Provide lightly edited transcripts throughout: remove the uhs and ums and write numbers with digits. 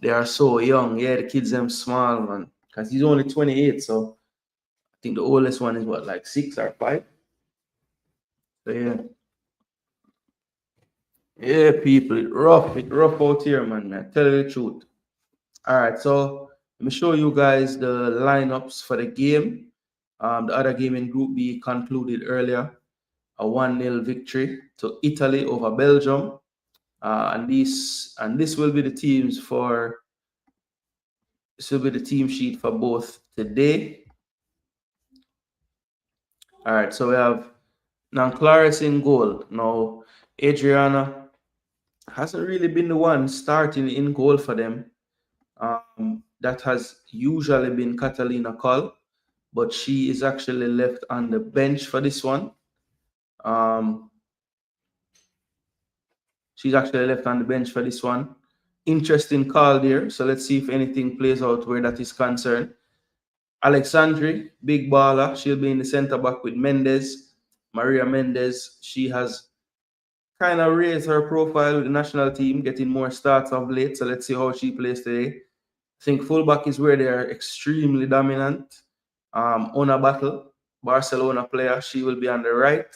They are so young. Yeah, the kids them small, man. Because he's only 28, so I think the oldest one is what, like 6 or 5? So yeah. Yeah, people, it rough out here, man. Tell you the truth. All right, so let me show you guys the lineups for the game. The other game in Group B concluded earlier, a 1-0 victory to Italy over Belgium. And this will be the teams for this will be the team sheet for both today. All right, so we have Claris in goal. Now, Adriana hasn't really been the one starting in goal for them. That has usually been Catalina Coll, but she is actually left on the bench for this one. She's actually left on the bench for this one. Interesting call there. So let's see if anything plays out where that is concerned. Alexandri, big baller. She'll be in the center back with Mendez. Maria Mendez. She has kind of raised her profile with the national team, getting more starts of late. So let's see how she plays today. I think fullback is where they are extremely dominant. Ona Battle, Barcelona player, she will be on the right.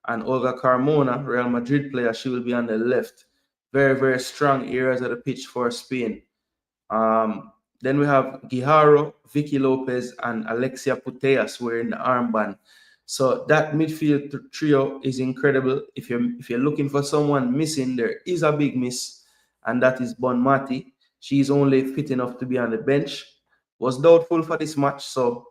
And Olga Carmona, Real Madrid player, she will be on the left. Very, very strong areas of the pitch for Spain. Then we have Guijarro, Vicky Lopez, and Alexia Putellas wearing the armband. So that midfield trio is incredible. If you're looking for someone missing, there is a big miss, and that is Bonmati. She's only fit enough to be on the bench. Was doubtful for this match, so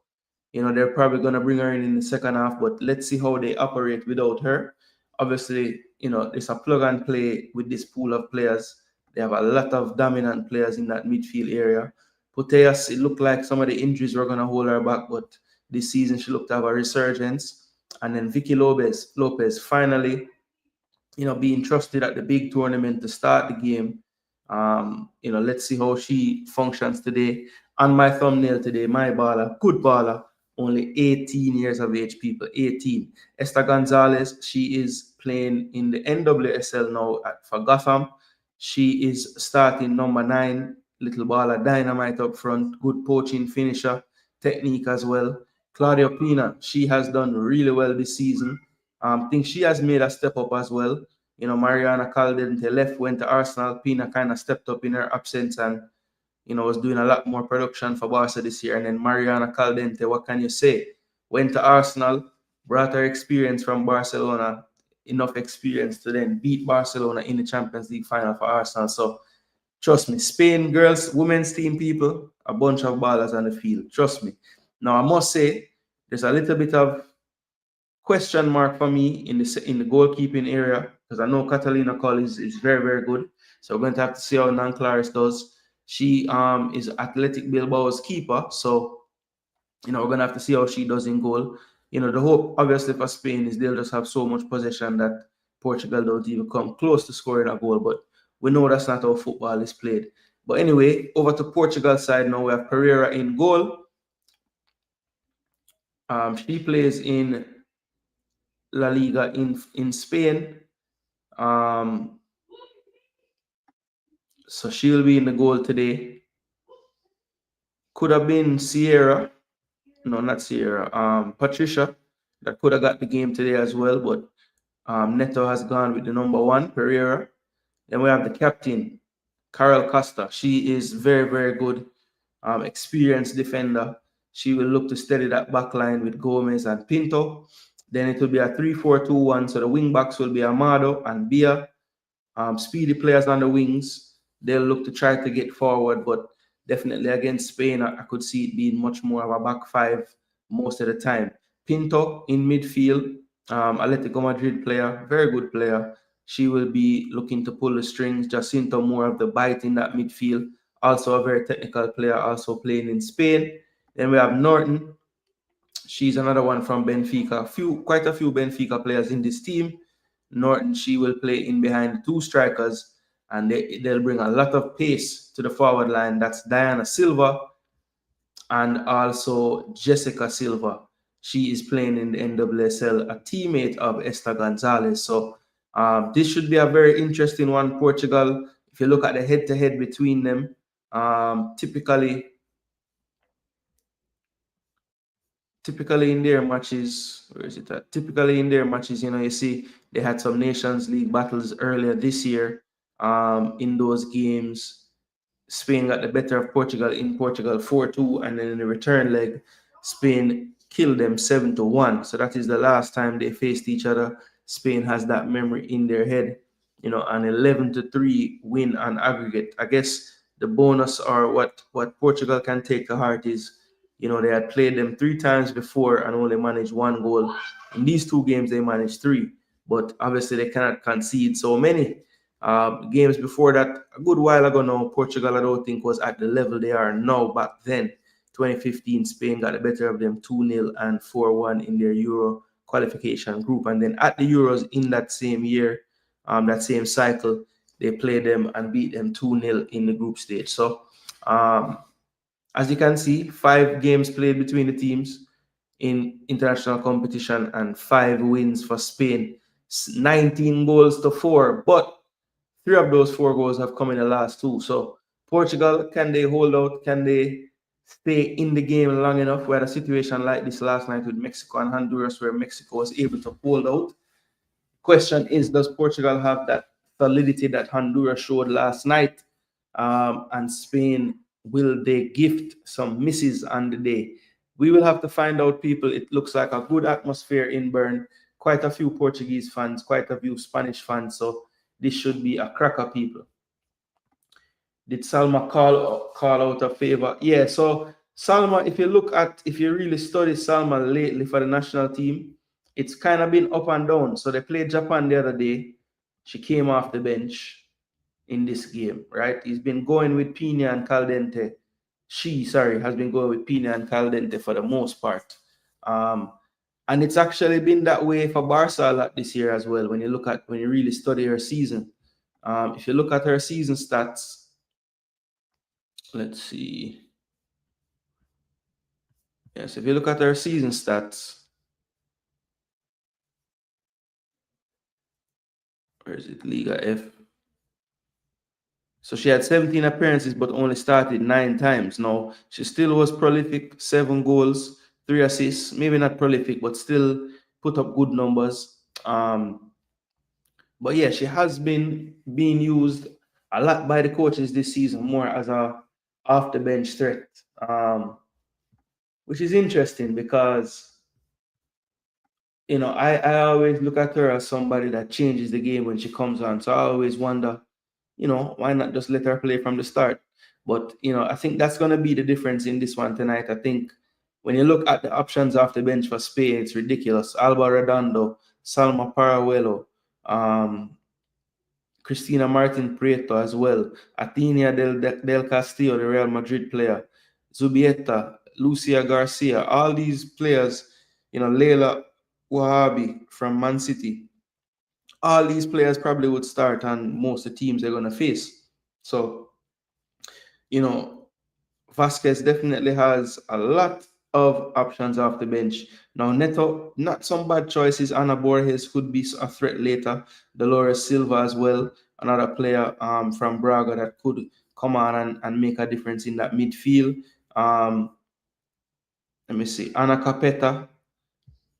they're probably going to bring her in the second half, but let's see how they operate without her. Obviously, it's a plug and play with this pool of players. They have a lot of dominant players in that midfield area. Putellas, it looked like some of the injuries were going to hold her back, but this season she looked to have a resurgence. And then Vicky Lopez finally, being trusted at the big tournament to start the game. Let's see how she functions today. On my thumbnail today, my baller, good baller, only 18 years of age, people, 18. Esther Gonzalez, she is playing in the NWSL now for Gotham. She is starting number 9, little baller, dynamite up front, good poaching finisher, technique as well. Claudia Pina, she has done really well this season. I think she has made a step up as well. Mariana Caldente left, went to Arsenal. Pina kind of stepped up in her absence and, was doing a lot more production for Barca this year. And then Mariana Caldente, what can you say? Went to Arsenal, brought her experience from Barcelona, enough experience to then beat Barcelona in the Champions League final for Arsenal. So, trust me, Spain girls, women's team people, a bunch of ballers on the field. Trust me. Now, I must say, there's a little bit of question mark for me in the goalkeeping area, because I know Catalina Coll is very, very good. So we're going to have to see how Nan Claris does. She is Athletic Bilbao's keeper, so we're going to have to see how she does in goal. The hope obviously for Spain is they'll just have so much possession that Portugal don't even come close to scoring a goal, but we know that's not how football is played. But anyway, over to Portugal side now, we have Pereira in goal. She plays in La Liga in Spain. So she'll be in the goal today. Could have been Sierra. No, not Sierra. Patricia. That could have got the game today as well, but Neto has gone with the number 1, Pereira. Then we have the captain, Carol Costa. She is very, very good, experienced defender. She will look to steady that back line with Gomez and Pinto. Then it will be a 3-4-2-1. So the wing backs will be Amado and Bia. Speedy players on the wings. They'll look to try to get forward, but definitely against Spain, I could see it being much more of a back 5 most of the time. Pinto in midfield, Atletico Madrid player, very good player. She will be looking to pull the strings. Jacinto more of the bite in that midfield. Also a very technical player, also playing in Spain. Then we have Norton. She's another one from Benfica. Quite a few Benfica players in this team. Norton, she will play in behind the 2 strikers, and they'll bring a lot of pace to the forward line. That's Diana Silva and also Jessica Silva. She is playing in the NWSL, a teammate of Esther Gonzalez. So this should be a very interesting one. Portugal, if you look at the head-to-head between them, Typically in their matches, where is it at? Typically in their matches, you see they had some Nations League battles earlier this year. In those games, Spain got the better of Portugal in Portugal 4-2, and then in the return leg, Spain killed them 7-1. So that is the last time they faced each other. Spain has that memory in their head, an 11-3 win on aggregate. I guess the bonus, or what Portugal can take to heart, is they had played them 3 times before and only managed 1 goal. In these 2 games, they managed 3, but obviously they cannot concede so many. Games before that, a good while ago now, Portugal, I don't think, was at the level they are now. Back then, 2015, Spain got the better of them 2-0 and 4-1 in their Euro qualification group. And then at the Euros in that same year, that same cycle, they played them and beat them 2-0 in the group stage. So, as you can see, 5 games played between the teams in international competition and 5 wins for Spain, 19 goals to 4. But 3 of those 4 goals have come in the last 2. So Portugal, can they hold out? Can they stay in the game long enough? We had a situation like this last night with Mexico and Honduras, where Mexico was able to hold out. Question is, does Portugal have that solidity that Honduras showed last night? And Spain, will they gift some misses on the day? We will have to find out, people. It looks like a good atmosphere in Bern. Quite a few Portuguese fans, quite a few Spanish fans. So this should be a cracker, people. Did Salma call out a favor? Yeah, so Salma, if you really study Salma lately for the national team, it's kind of been up and down. So they played Japan the other day. She came off the bench in this game, right? He's been going with Pina and Caldente. Has been going with Pina and Caldente for the most part. And it's actually been that way for Barca a lot this year as well. When you really study her season, if you look at her season stats, let's see. Yes, if you look at her season stats, where is it? Liga F. So she had 17 appearances, but only started 9 times. Now, she still was prolific, 7 goals, 3 assists. Maybe not prolific, but still put up good numbers. But yeah, she has been being used a lot by the coaches this season, more as a off the bench threat, which is interesting because, I always look at her as somebody that changes the game when she comes on. So I always wonder, why not just let her play from the start? But, I think that's going to be the difference in this one tonight. I think when you look at the options off the bench for Spain, it's ridiculous. Alba Redondo, Salma Parahuelo, Cristina Martin Prieto as well, Athenia del Castillo, the Real Madrid player, Zubieta, Lucia Garcia, all these players, Leila Wahabi from Man City, all these players probably would start on most of the teams they're going to face. So, Vasquez definitely has a lot of options off the bench. Now, Neto, not some bad choices. Ana Borges could be a threat later. Dolores Silva as well, another player from Braga that could come on and make a difference in that midfield. Let me see. Ana Capeta,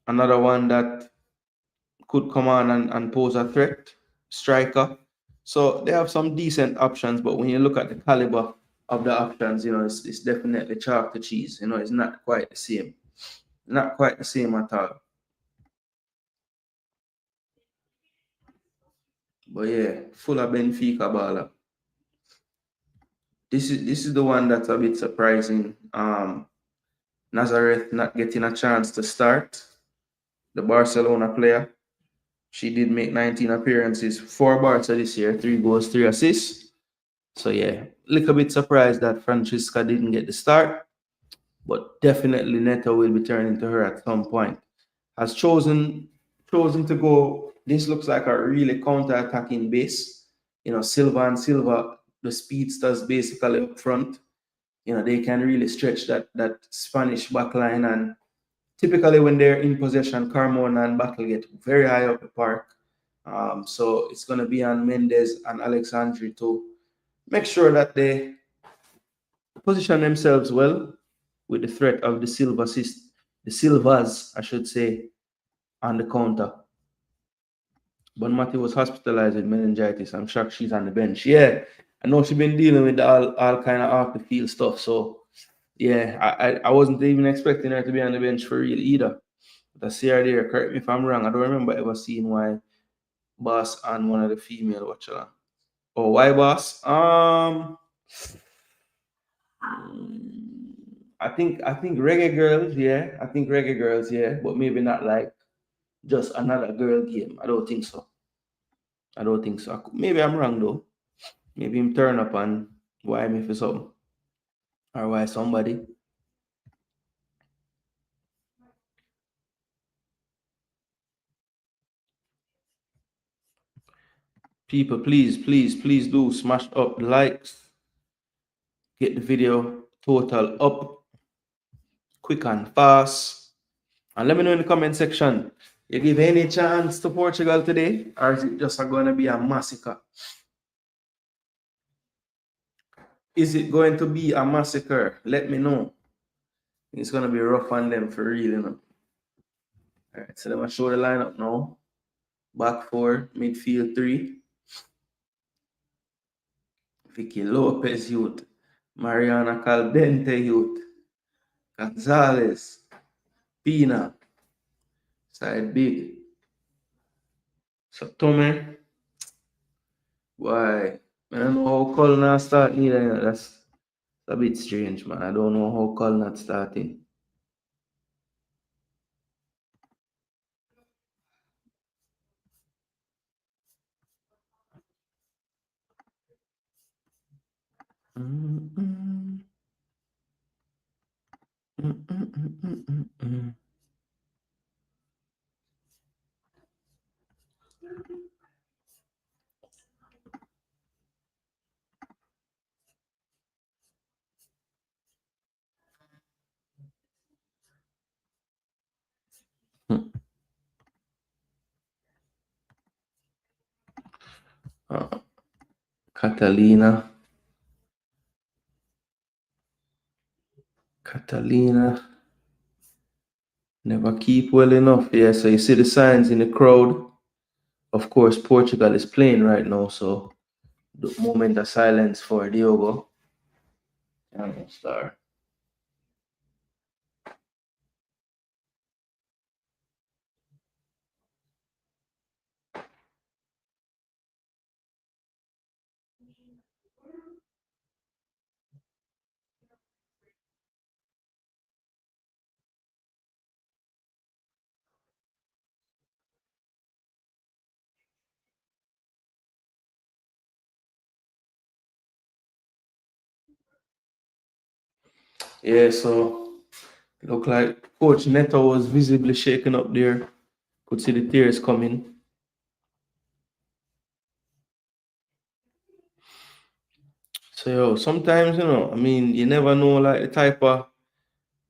another one that could come on and pose a threat. Striker. So they have some decent options, but when you look at the caliber of the options, it's definitely chalk to cheese. It's not quite the same. Not quite the same at all. But yeah, full of Benfica baller. This is the one that's a bit surprising. Nazareth not getting a chance to start. The Barcelona player. She did make 19 appearances for Barca this year, 3 goals, 3 assists. So yeah, little bit surprised that Francisca didn't get the start, but definitely Neto will be turning to her at some point. Has chosen to go. This looks like a really counter-attacking base. Silva and Silva, the speedsters basically up front. They can really stretch that Spanish backline, and typically when they're in possession, Carmona and Battle get very high up the park. So it's going to be on Mendes and Alexandri to make sure that they position themselves well with the threat of the Silvas, I should say, on the counter. But Matty was hospitalized with meningitis. I'm shocked she's on the bench. Yeah, I know she's been dealing with all kind of off the field stuff. So yeah, I wasn't even expecting her to be on the bench for real either. But I see her there. Correct me if I'm wrong. I don't remember ever seeing why Boss and one of the female watcher. Oh, why Boss? I think reggae girls, yeah. I think reggae girls, yeah, but maybe not like just another girl game. I don't think so. I don't think so. Maybe I'm wrong though. Maybe him turn up and why me for something. Or why somebody. People, please do smash up the likes. Get the video total up quick and fast. And let me know in the comment section. You give any chance to Portugal today? Or is it just going to be a massacre? Is it going to be a massacre? Let me know. It's going to be rough on them for real, you know. All right, so let me show the lineup now. Back four, midfield three. Vicky Lopez youth. Mariana Caldente youth. Gonzalez. Pina. Side big. So Tome. Why? I don't know how Cullen start neither. That's a bit strange, man. I don't know how Cullen starting. Catalina. Never keep well enough. Yeah, so you see the signs in the crowd. Of course, Portugal is playing right now, so the moment of silence for Diogo. And star. Yeah, so it looked like Coach Neto was visibly shaken up there. Could see the tears coming. So yo, sometimes I mean, you never know like the type of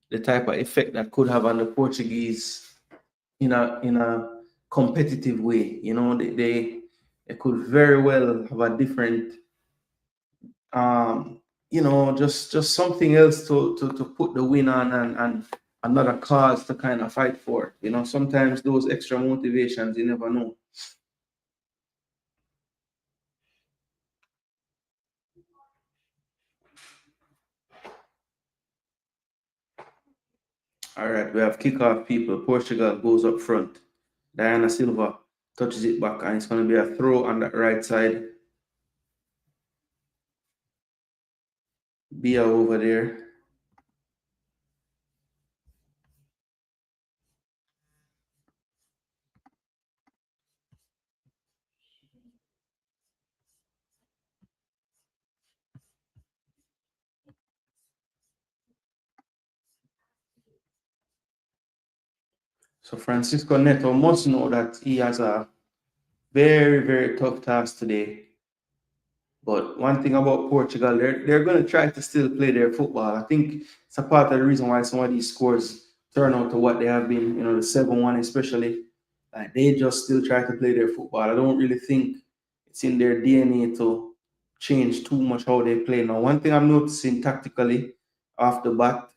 effect that could have on the Portuguese in a competitive way. They could very well have a different just something else to put the win on and another cause to kind of fight for. Sometimes those extra motivations you never know. All right, we have kickoff people. Portugal goes up front. Diana Silva touches it back, and it's going to be a throw on that right side. Bia over there. So Francisco Neto must know that he has a very, very tough task today. But one thing about Portugal, they're going to try to still play their football. I think it's a part of the reason why some of these scores turn out to what they have been, the 7-1 especially. Like they just still try to play their football. I don't really think it's in their DNA to change too much how they play. Now, one thing I'm noticing tactically off the bat,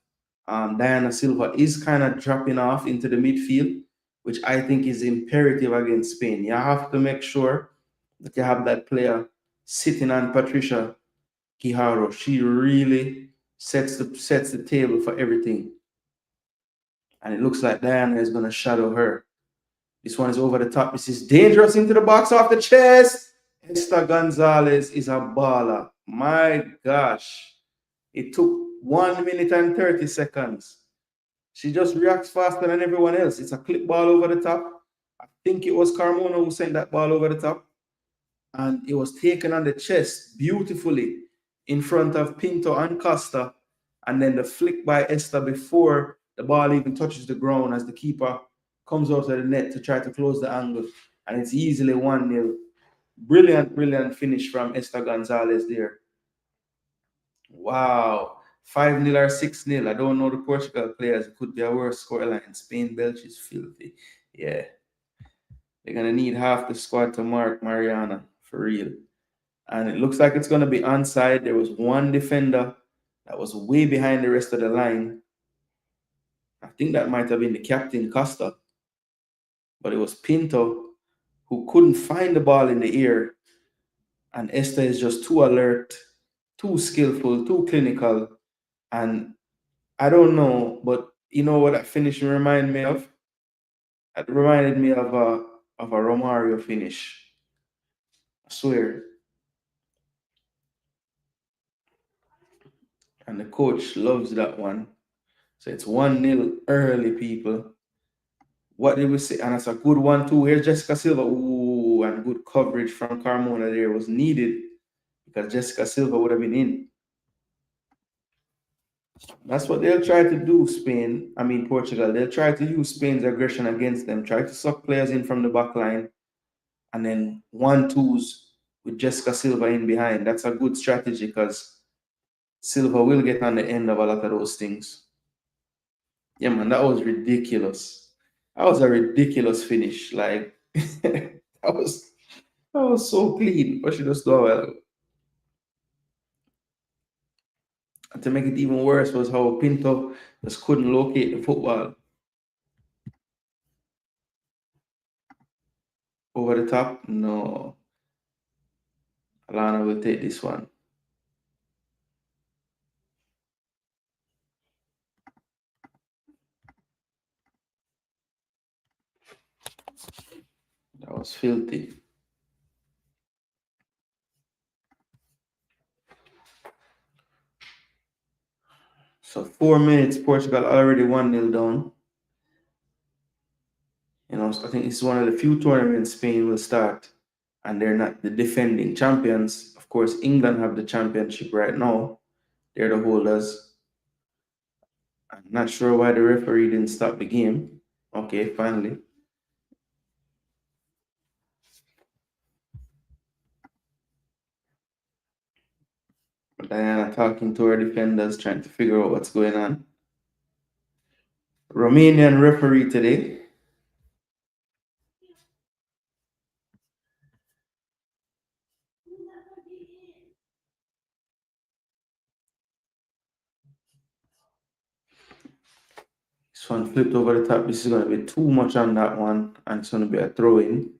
Diana Silva is kind of dropping off into the midfield, which I think is imperative against Spain. You have to make sure that you have that player sitting on Patricia Guijarro. She really sets the table for everything. And it looks like Diana is going to shadow her. This one is over the top. This is dangerous into the box off the chest. Esther Gonzalez is a baller. My gosh. It took 1 minute and 30 seconds. She just reacts faster than everyone else. It's a clip ball over the top. I think it was Carmona who sent that ball over the top. And it was taken on the chest beautifully in front of Pinto and Costa. And then the flick by Esther before the ball even touches the ground as the keeper comes out of the net to try to close the angle. And it's easily 1-0. Brilliant, brilliant finish from Esther Gonzalez there. Wow. 5-0 or 6-0. I don't know the Portugal players. It could be a worse scoreline. Spain, Belgium is filthy. Yeah. They're going to need half the squad to mark Mariana, for real. And it looks like it's going to be onside. There was one defender that was way behind the rest of the line. I think that might have been the captain, Costa. But it was Pinto who couldn't find the ball in the air. And Esther is just too alert, too skillful, too clinical. And I don't know, but you know what that finish reminded me of? It reminded me of a Romario finish. I swear. And the coach loves that one. So it's 1-0 early, people. What did we say? And it's a good one, too. Here's Jessica Silva. Ooh, and good coverage from Carmona there was needed because Jessica Silva would have been in. That's what they'll try to do, Portugal. They'll try to use Spain's aggression against them, try to suck players in from the back line, and then 1-2s with Jessica Silva in behind. That's a good strategy because Silva will get on the end of a lot of those things. Yeah, man, that was ridiculous. That was a ridiculous finish. Like, that was so clean. But she just do well. And to make it even worse was how Pinto just couldn't locate the football. Over the top? No. Alana will take this one. That was filthy. So 4 minutes, Portugal already 1-0 down. You know, I think it's one of the few tournaments Spain will start, and they're not the defending champions. Of course, England have the championship right now. They're the holders. I'm not sure why the referee didn't stop the game. Okay, finally. Diana talking to her defenders, trying to figure out what's going on. Romanian referee today. This one flipped over the top. This is going to be too much on that one, and it's going to be a throw in.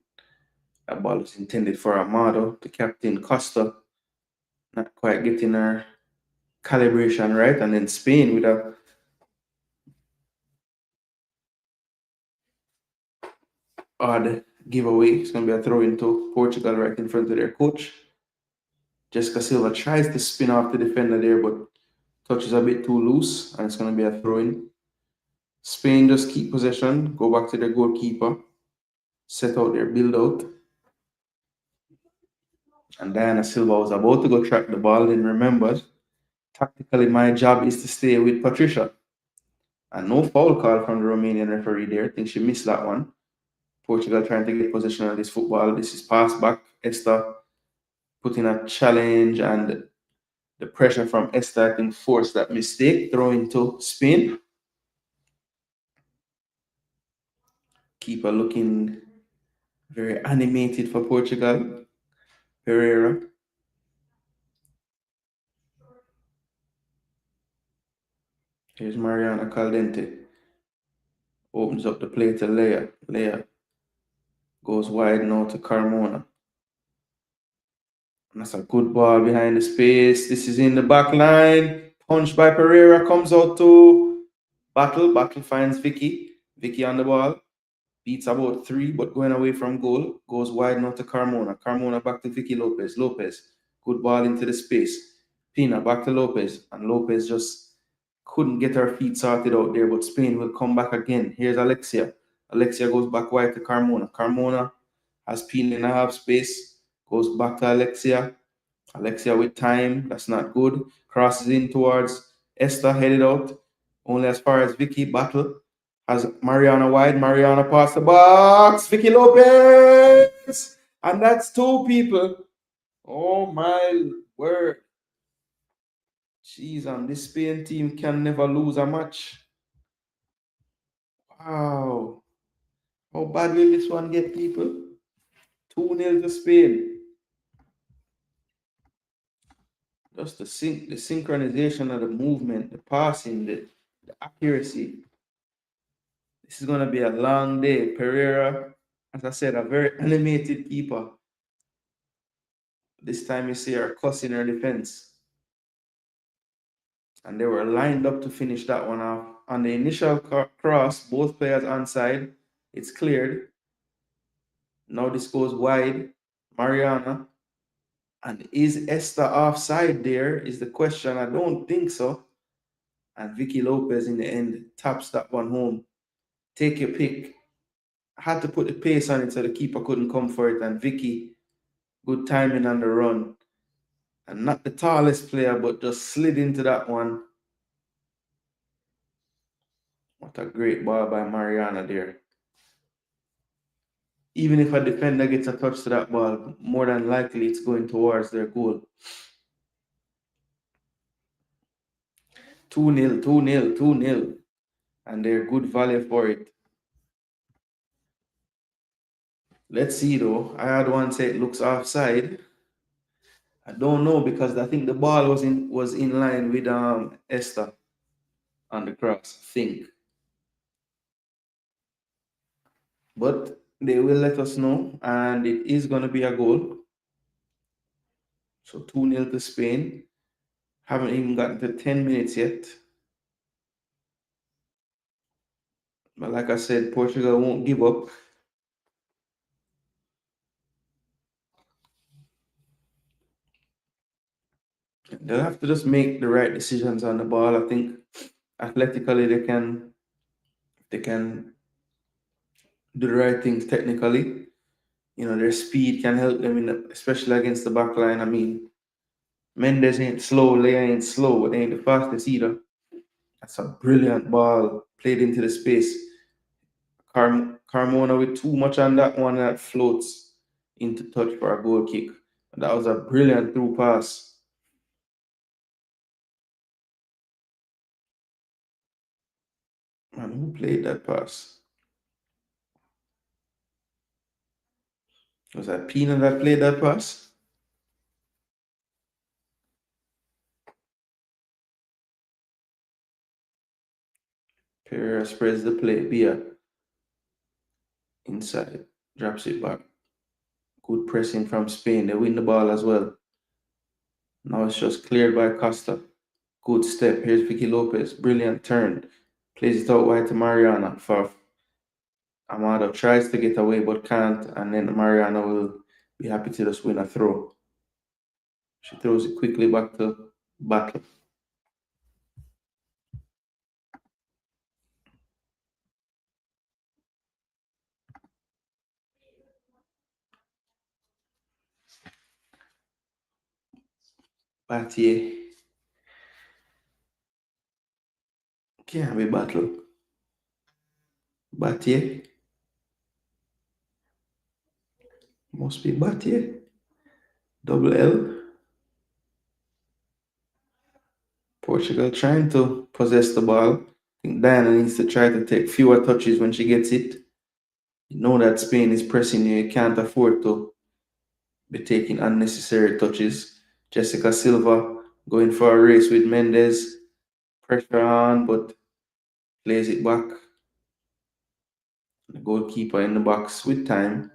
That ball was intended for Amado, the captain Costa. Not quite getting her calibration right. And then Spain with a odd giveaway. It's going to be a throw into Portugal right in front of their coach. Jessica Silva tries to spin off the defender there, but touches a bit too loose, and it's going to be a throw in. Spain just keep possession, go back to their goalkeeper, set out their build out. And Diana Silva was about to go track the ball, then remembered, tactically, my job is to stay with Patricia. And no foul call from the Romanian referee there. I think she missed that one. Portugal trying to get possession of this football. This is pass back. Esther putting a challenge, and the pressure from Esther, I think, forced that mistake. Throw into Spain. Keeper looking very animated for Portugal. Pereira. Here's Mariana Caldente. Opens up the play to Leia. Leia goes wide now to Carmona. And that's a good ball behind the space. This is in the back line. Punch by Pereira comes out to Battle. Battle finds Vicky. Vicky on the ball. Beats about 3, but going away from goal. Goes wide now to Carmona. Carmona back to Vicky Lopez. Lopez. Good ball into the space. Pina back to Lopez. And Lopez just couldn't get her feet sorted out there, but Spain will come back again. Here's Alexia. Alexia goes back wide to Carmona. Carmona has Pina in a half space. Goes back to Alexia. Alexia with time. That's not good. Crosses in towards Esther, headed out. Only as far as Vicky. Battle. Has Mariana wide. Mariana past the box. Vicky Lopez. And that's 2 people. Oh my word. Jeez, and this Spain team can never lose a match. Wow. How bad will this one get, people? 2-0 to Spain. Just the synchronization of the movement, the passing, the accuracy. This is going to be a long day. Pereira, as I said, a very animated keeper. This time you see her cussing her defense. And they were lined up to finish that one off. On the initial cross, both players onside. It's cleared. Now this goes wide. Mariana. And is Esther offside there is the question. I don't think so. And Vicky Lopez in the end taps that one home. Take your pick. I had to put the pace on it so the keeper couldn't come for it. And Vicky, good timing on the run. And not the tallest player, but just slid into that one. What a great ball by Mariana there. Even if a defender gets a touch to that ball, more than likely it's going towards their goal. 2-0, 2-0, 2-0. And they're good value for it. Let's see though. I had one say it looks offside. I don't know because I think the ball was in line with Esther on the cross, I think. But they will let us know, and it is going to be a goal. So 2-0 to Spain. Haven't even gotten to 10 minutes yet. But like I said, Portugal won't give up. They'll have to just make the right decisions on the ball. I think athletically they can do the right things technically. You know, their speed can help them especially against the back line. I mean, Mendes ain't slow, Leia ain't slow, but they ain't the fastest either. That's a brilliant ball played into the space. Carmona with too much on that one that floats into touch for a goal kick. That was a brilliant through pass. Man, who played that pass? Was that Pina that played that pass? Pereira spreads the play. Bia inside, drops it back. Good pressing from Spain. They win the ball as well. Now it's just cleared by Costa. Good step. Here's Vicky Lopez. Brilliant turn. Plays it out wide to Mariana. For Amado tries to get away but can't. And then Mariana will be happy to just win a throw. She throws it quickly back to Battle. Battier. Can't be Battle. Battier. Must be Battier. Double L. Portugal trying to possess the ball. I think Diana needs to try to take fewer touches when she gets it. You know that Spain is pressing you. You can't afford to be taking unnecessary touches. Jessica Silva going for a race with Mendes. Pressure on, but plays it back. The goalkeeper in the box with time.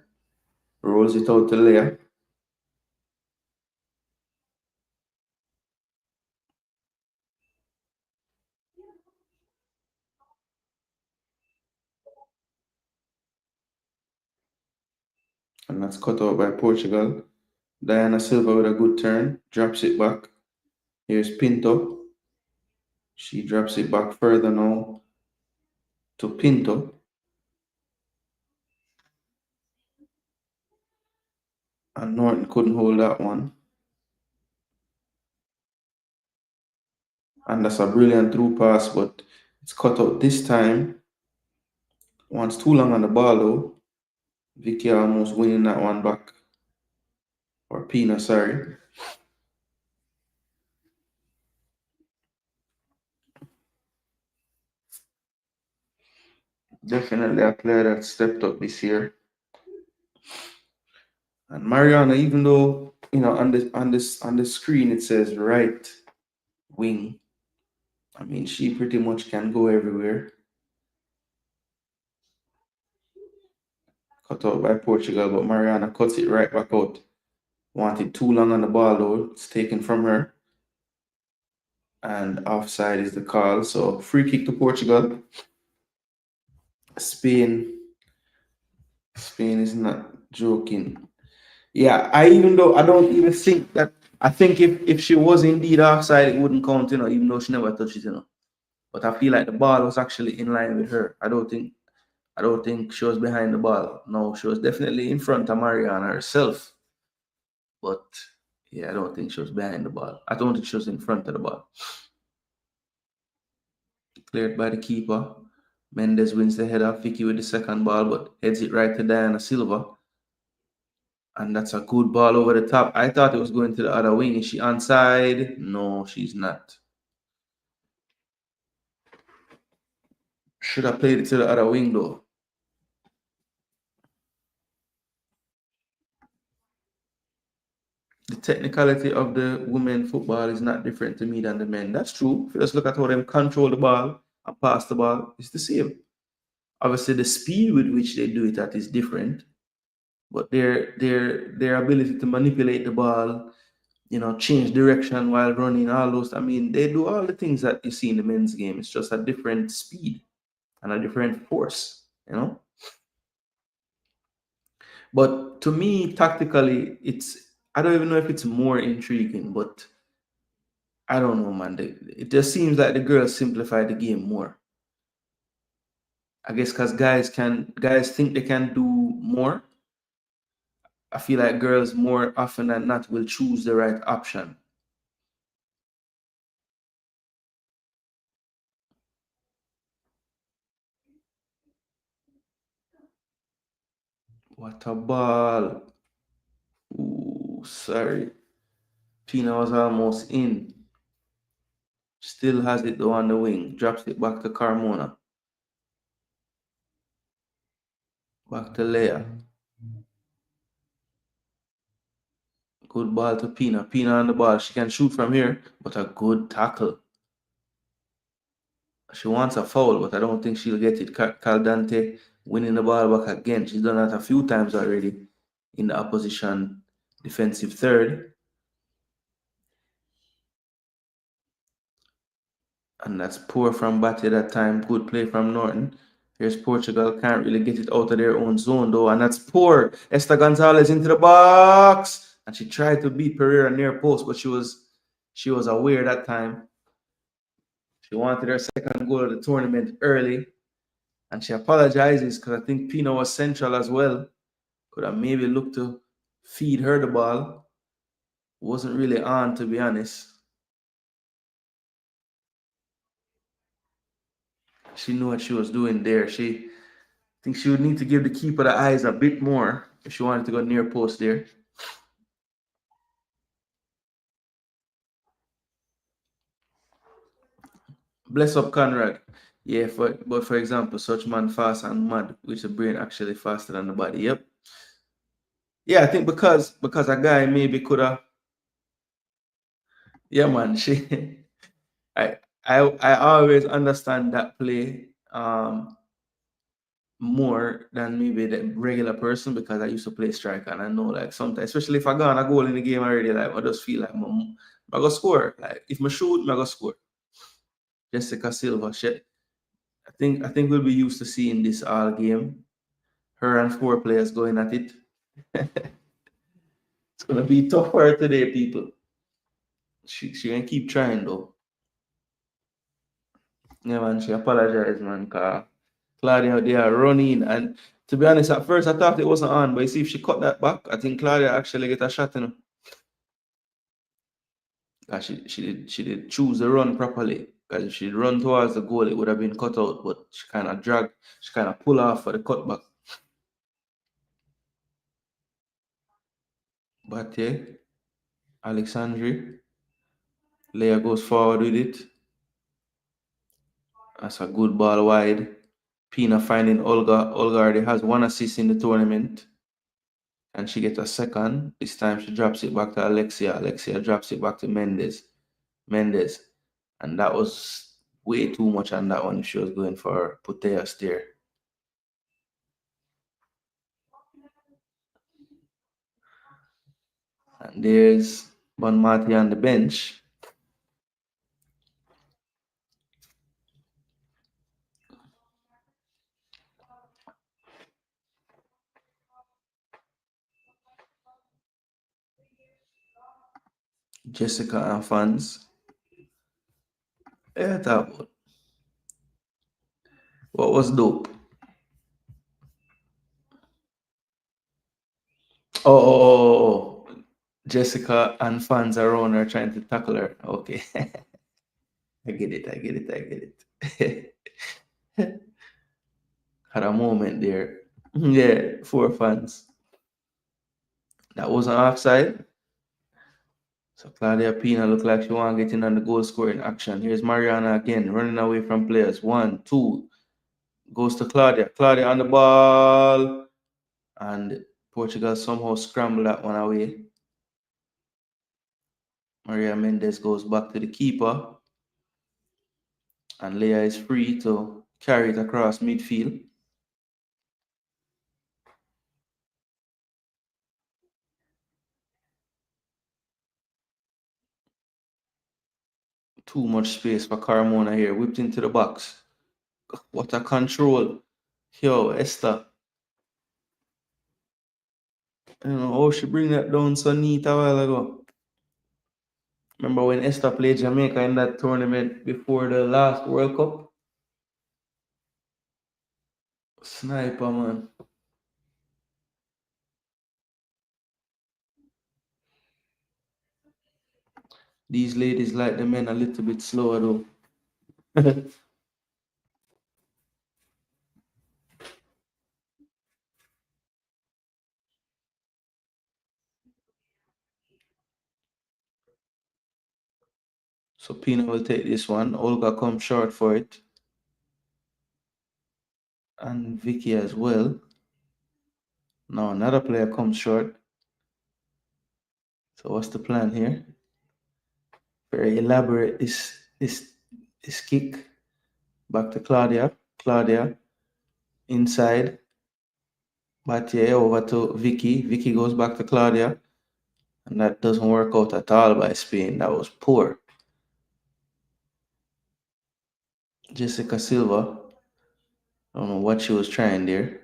Rolls it out to Leia. And that's cut out by Portugal. Diana Silva with a good turn. Drops it back. Here's Pinto. She drops it back further now to Pinto. And Norton couldn't hold that one. And that's a brilliant through pass, but it's cut out this time. One's too long on the ball though. Vicky almost winning that one back. Or Pina, sorry. Definitely a player that stepped up this year. And Mariana, even though on the screen it says right wing, I mean she pretty much can go everywhere. Cut out by Portugal, but Mariana cuts it right back out. Wanted too long on the ball though. It's taken from her. And offside is the call. So free kick to Portugal. Spain is not joking. Yeah, even though I don't even think that, I think if she was indeed offside, it wouldn't count, even though she never touched it, But I feel like the ball was actually in line with her. I don't think she was behind the ball. No, she was definitely in front of Mariana herself. But yeah, I don't think she was behind the ball. I don't think she was in front of the ball. Cleared by the keeper. Mendes wins the header. Vicky with the second ball, but heads it right to Diana Silva. And that's a good ball over the top. I thought it was going to the other wing. Is she onside? No, she's not. Should have played it to the other wing though. The technicality of the women football is not different to me than the men. That's true. If you just look at how them control the ball and pass the ball, it's the same. Obviously, the speed with which they do it that is different, but their ability to manipulate the ball, change direction while running, all those. I mean, they do all the things that you see in the men's game. It's just a different speed and a different force. But to me, tactically, I don't even know if it's more intriguing, but I don't know, man. It just seems like the girls simplify the game more. I guess because guys think they can do more. I feel like girls more often than not will choose the right option. What a ball. Ooh, sorry. Pina was almost in. Still has it though on the wing. Drops it back to Carmona. Back to Leia. Good ball to Pina. Pina on the ball. She can shoot from here, but a good tackle. She wants a foul, but I don't think she'll get it. Caldante winning the ball back again. She's done that a few times already in the opposition defensive third. And that's poor from Batty that time. Good play from Norton. Here's Portugal. Can't really get it out of their own zone, though. And that's poor. Esther Gonzalez into the box. And she tried to beat Pereira near post, but she was aware that time. She wanted her second goal of the tournament early. And she apologizes because I think Pino was central as well. Could have maybe looked to feed her the ball. Wasn't really on, to be honest. She knew what she was doing there. I think she would need to give the keeper the eyes a bit more if she wanted to go near post there. Bless up Conrad. Yeah, but for example, such man fast and mad, which the brain actually faster than the body. Yep. Yeah, I think because a guy maybe could have. Yeah, man. I I always understand that play more than maybe the regular person because I used to play striker and I know like sometimes, especially if I got a goal in the game already, like I just feel like I go score. Like if I shoot, I go score. Jessica Silva, shit. I think we'll be used to seeing this all game. Her and four players going at it. It's gonna be tough for her today, people. She gonna keep trying though. Yeah, man. She apologized, man. Cause Claudia, they are running, and to be honest, at first I thought it wasn't on, but you see, if she cut that back, I think Claudia actually get a shot, you know. She did choose the run properly. Because if she'd run towards the goal, it would have been cut out. But she kind of dragged, she kind of pull off for the cutback. But yeah, Alexandri, Leah goes forward with it. That's a good ball wide. Pina finding Olga. Olga already has one assist in the tournament. And she gets a second. This time she drops it back to Alexia. Alexia drops it back to Mendes. Mendes. And that was way too much on that one if she was going for Puteas there. And there's Bonmati on the bench. Jessica and fans. Yeah, that what was dope. Oh, Jessica and fans around her trying to tackle her. Okay. I get it. I get it. I get it. Had a moment there. Yeah, four fans. That wasn't offside. So Claudia Pina looked like she want to get in on the goal scoring action. Here's Mariana again, running away from players. 1, 2. Goes to Claudia. Claudia on the ball. And Portugal somehow scrambled that one away. Maria Mendes goes back to the keeper. And Leah is free to carry it across midfield. Too much space for Carmona here. Whipped into the box. What a control. Yo, Esther. I don't know how she bring that down so neat a while ago. Remember when Esther played Jamaica in that tournament before the last World Cup? Sniper, man. These ladies like the men a little bit slower though. So Pina will take this one. Olga comes short for it. And Vicky as well. Now another player comes short. So what's the plan here? Very elaborate this kick. Back to Claudia. Claudia inside. But yeah, over to Vicky. Vicky goes back to Claudia. And that doesn't work out at all by Spain. That was poor. Jessica Silva. I don't know what she was trying there.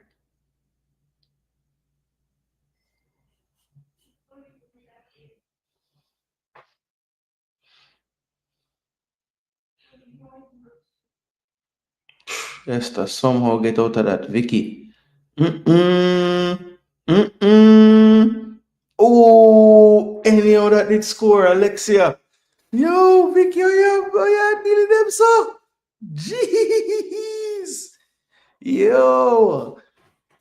Esther somehow get out of that. Vicky. Mm-mm. Mm-mm. Oh, anyhow that did score, Alexia. Yo, Vicky, oh yeah, nearly them so. Jeez. Yo.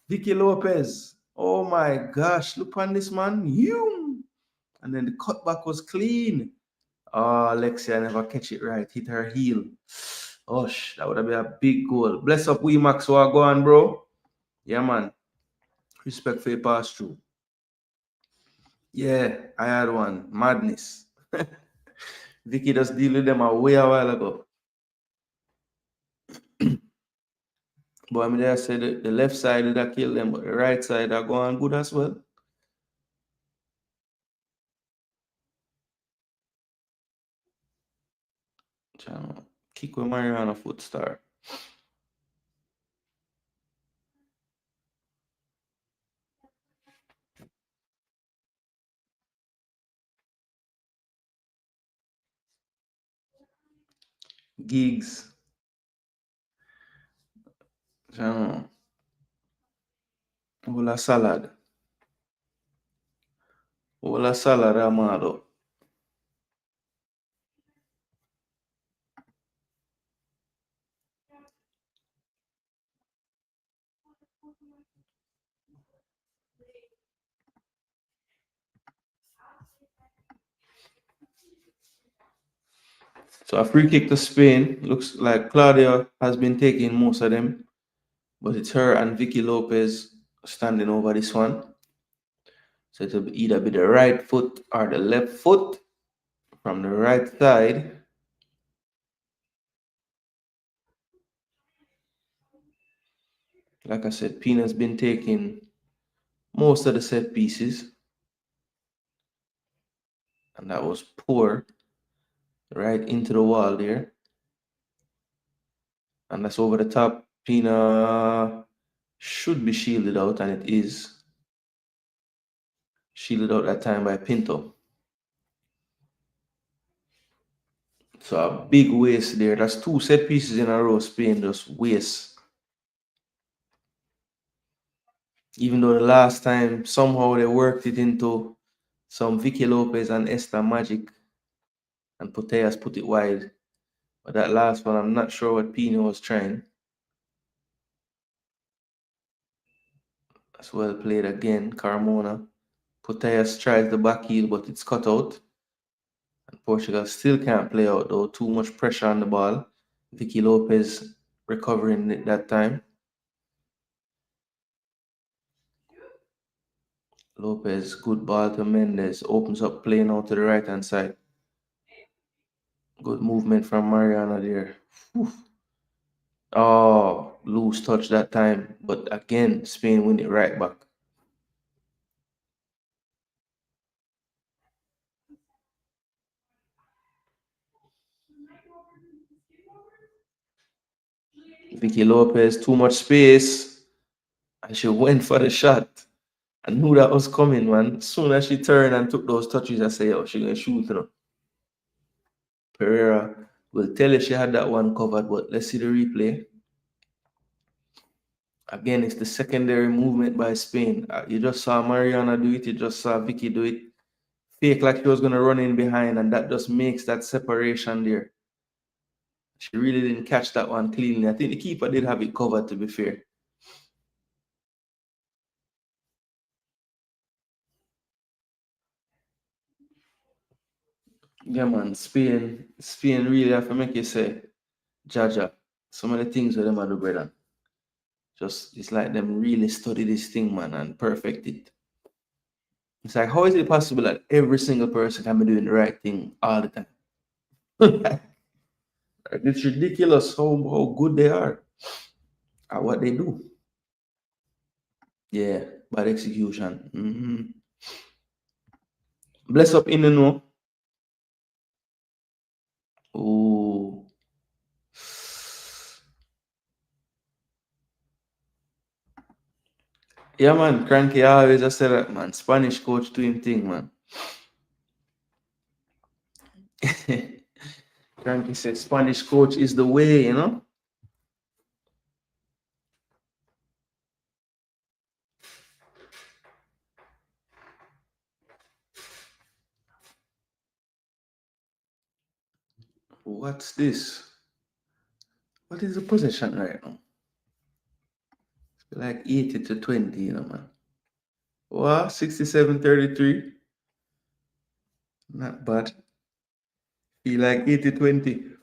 Vicky Lopez. Oh my gosh, look on this man. You. And then the cutback was clean. Oh, Alexia never catch it right. Hit her heel. Osh, that would have been a big goal. Bless up, we Max. What go on, bro? Yeah, man. Respect for your pass through. Yeah, I had one. Madness. Vicky just deal with them a way a while ago. But I mean, I said the left side did that kill them, but the right side are going good as well. Channel. Kick with Mariana foot star. Gigs. Channel. Hola salad. Hola salad, amado. So a free kick to Spain. Looks like Claudia has been taking most of them, but it's her and Vicky Lopez standing over this one. So it'll either be the right foot or the left foot from the right side. Like I said, Pina's been taking most of the set pieces, and that was poor right into the wall there. And that's over the top. Pina should be shielded out, and it is shielded out that time by Pinto. So a big waste there. That's two set pieces in a row. Spain just waste. Even though the last time somehow they worked it into some Vicky Lopez and Esther Magic, and Putellas put it wide. But that last one, I'm not sure what Pino was trying. That's well played again, Carmona. Putellas tries the back heel, but it's cut out. And Portugal still can't play out though. Too much pressure on the ball. Vicky Lopez recovering it that time. Lopez, good ball to Mendes. Opens up play now to the right hand side. Good movement from Mariana there. Whew. Oh, loose touch that time. But again, Spain win it right back. Vicky Lopez, too much space. And she went for the shot. I knew that was coming, man. As soon as she turned and took those touches, I said, oh, she's going to shoot, you know. Pereira will tell you she had that one covered, but let's see the replay. Again, it's the secondary movement by Spain. You just saw Mariana do it. You just saw Vicky do it. Fake like she was going to run in behind, and that just makes that separation there. She really didn't catch that one cleanly. I think the keeper did have it covered, to be fair. Yeah, man. Spain really have to make you say, Jaja, some of the things that them are do, brother. Just, it's like them really study this thing, man, and perfect it. It's like, how is it possible that every single person can be doing the right thing all the time? It's ridiculous how good they are at what they do. Yeah, bad execution. Bless up in the know. Oh, yeah, man. Cranky always I say that, man. Spanish coach doing thing, man. Cranky said Spanish coach is the way, you know. What's this? What is the position right now? Like 80 to 20, you know, man. Wow, 67-33. Not bad. Feel like 80-20.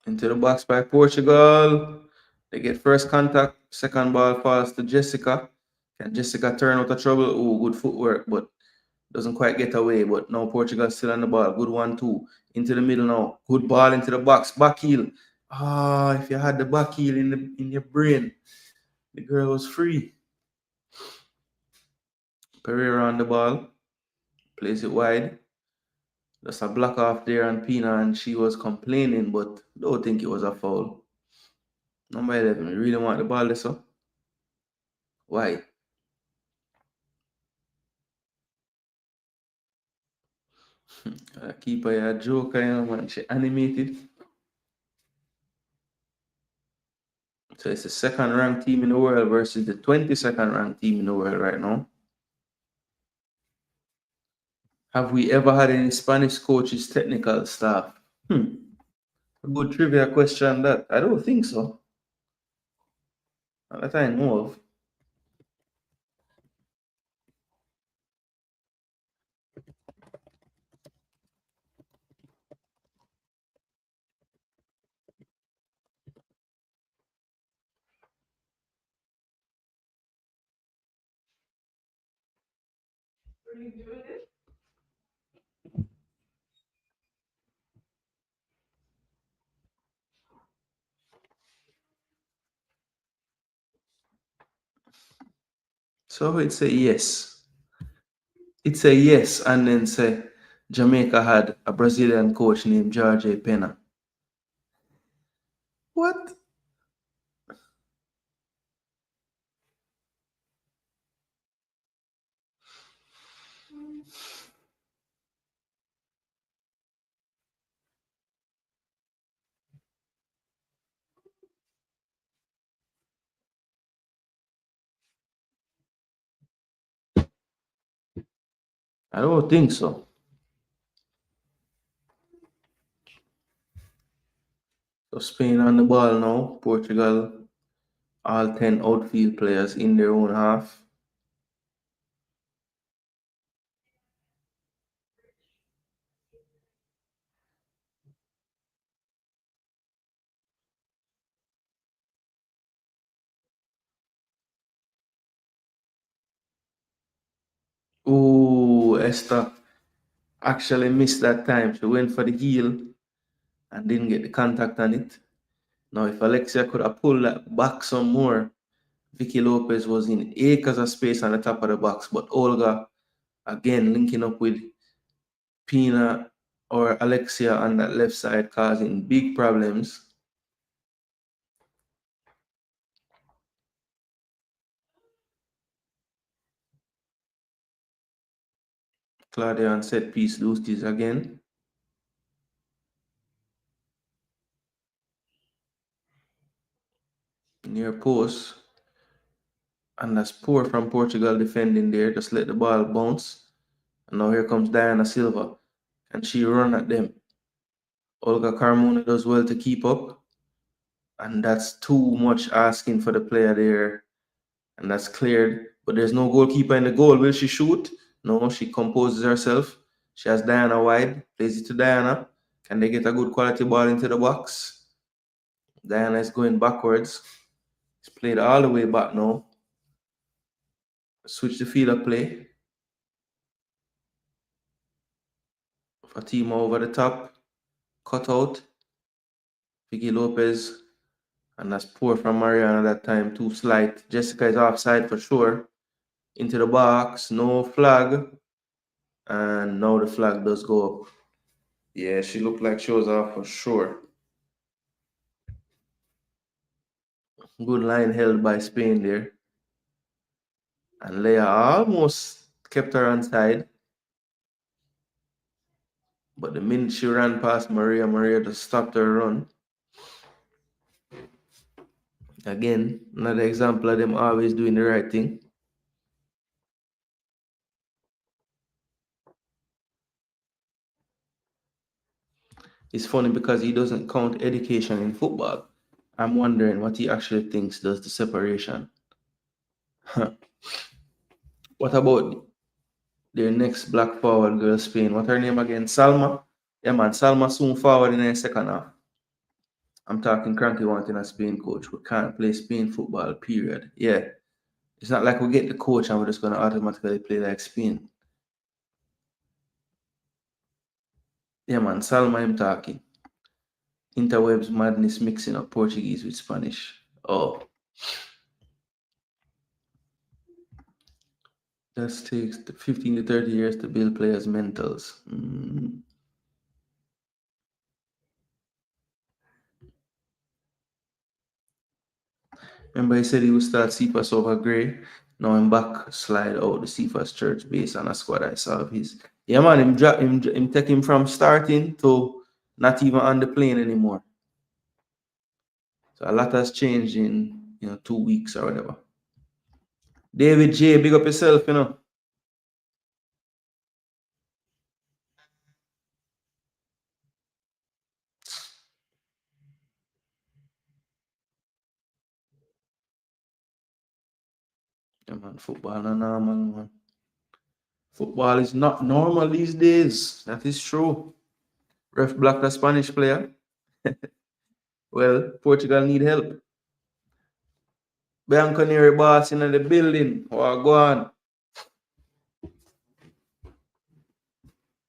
Into the box by Portugal. They get first contact, second ball falls to Jessica. Can Jessica turn out of trouble? Oh, good footwork, but doesn't quite get away. But now Portugal still on the ball. Good 1-2. Into the middle now. Good ball into the box. Back heel. Ah, if you had the back heel in your brain, the girl was free. Pereira on the ball. Plays it wide. Just a block off there on Pina, and she was complaining, but don't think it was a foul. Number 11, you really want the ball this up? Why? Keeper, a joker, you know, man. She animated. So it's the second ranked team in the world versus the 22nd ranked team in the world right now. Have we ever had any Spanish coaches, technical staff? A good trivia question that. I don't think so. Not that I know of. So it's a yes. It's a yes, and then say Jamaica had a Brazilian coach named Jorge Pena. What? I don't think so. So Spain on the ball now. Portugal, all 10 outfield players in their own half. Oh, Esther actually missed that time. She went for the heel and didn't get the contact on it. Now, if Alexia could have pulled that back some more, Vicky Lopez was in acres of space on the top of the box. But Olga, again, linking up with Pina or Alexia on that left side, causing big problems. Claudia on set piece duties again. Near post. And that's poor from Portugal defending there. Just let the ball bounce. And now here comes Diana Silva. And she run at them. Olga Carmona does well to keep up. And that's too much asking for the player there. And that's cleared. But there's no goalkeeper in the goal. Will she shoot? No, she composes herself. She has Diana wide. Plays it to Diana. Can they get a good quality ball into the box? Diana is going backwards. It's played all the way back now. Switch the field of play. Fatima over the top. Cut out. Vicky Lopez. And that's poor from Mariana that time. Too slight. Jessica is offside for sure. Into the box. No flag. And now the flag does go up. Yeah, she looked like she was off for sure. Good line held by Spain there. And Leia almost kept her on side. But the minute she ran past Maria, Maria just stopped her run. Again, another example of them always doing the right thing. It's funny because he doesn't count education in football. I'm wondering what he actually thinks does the separation. What about their next black forward girl, Spain? What her name again? Salma? Yeah, man, Salma soon forward in the second half. I'm talking Cranky wanting a Spain coach. We can't play Spain football, period. Yeah. It's not like we get the coach and we're just going to automatically play like Spain. Yeah, man. Salma, I'm talking. Interwebs madness mixing up Portuguese with Spanish. Oh. That takes 15 to 30 years to build players' mentals. Remember, he said he would start Cephas over Gray. Now I'm back, slide out the Cephas church based on a squad I saw of his. Yeah, man, him take him from starting to not even on the plane anymore. So a lot has changed in 2 weeks or whatever. David J, big up yourself, Yeah, man, football not normal, man. Football is not normal these days. That is true. Ref blocked a Spanish player. Well, Portugal need help. Bianconeri boss in the building. Oh, go on.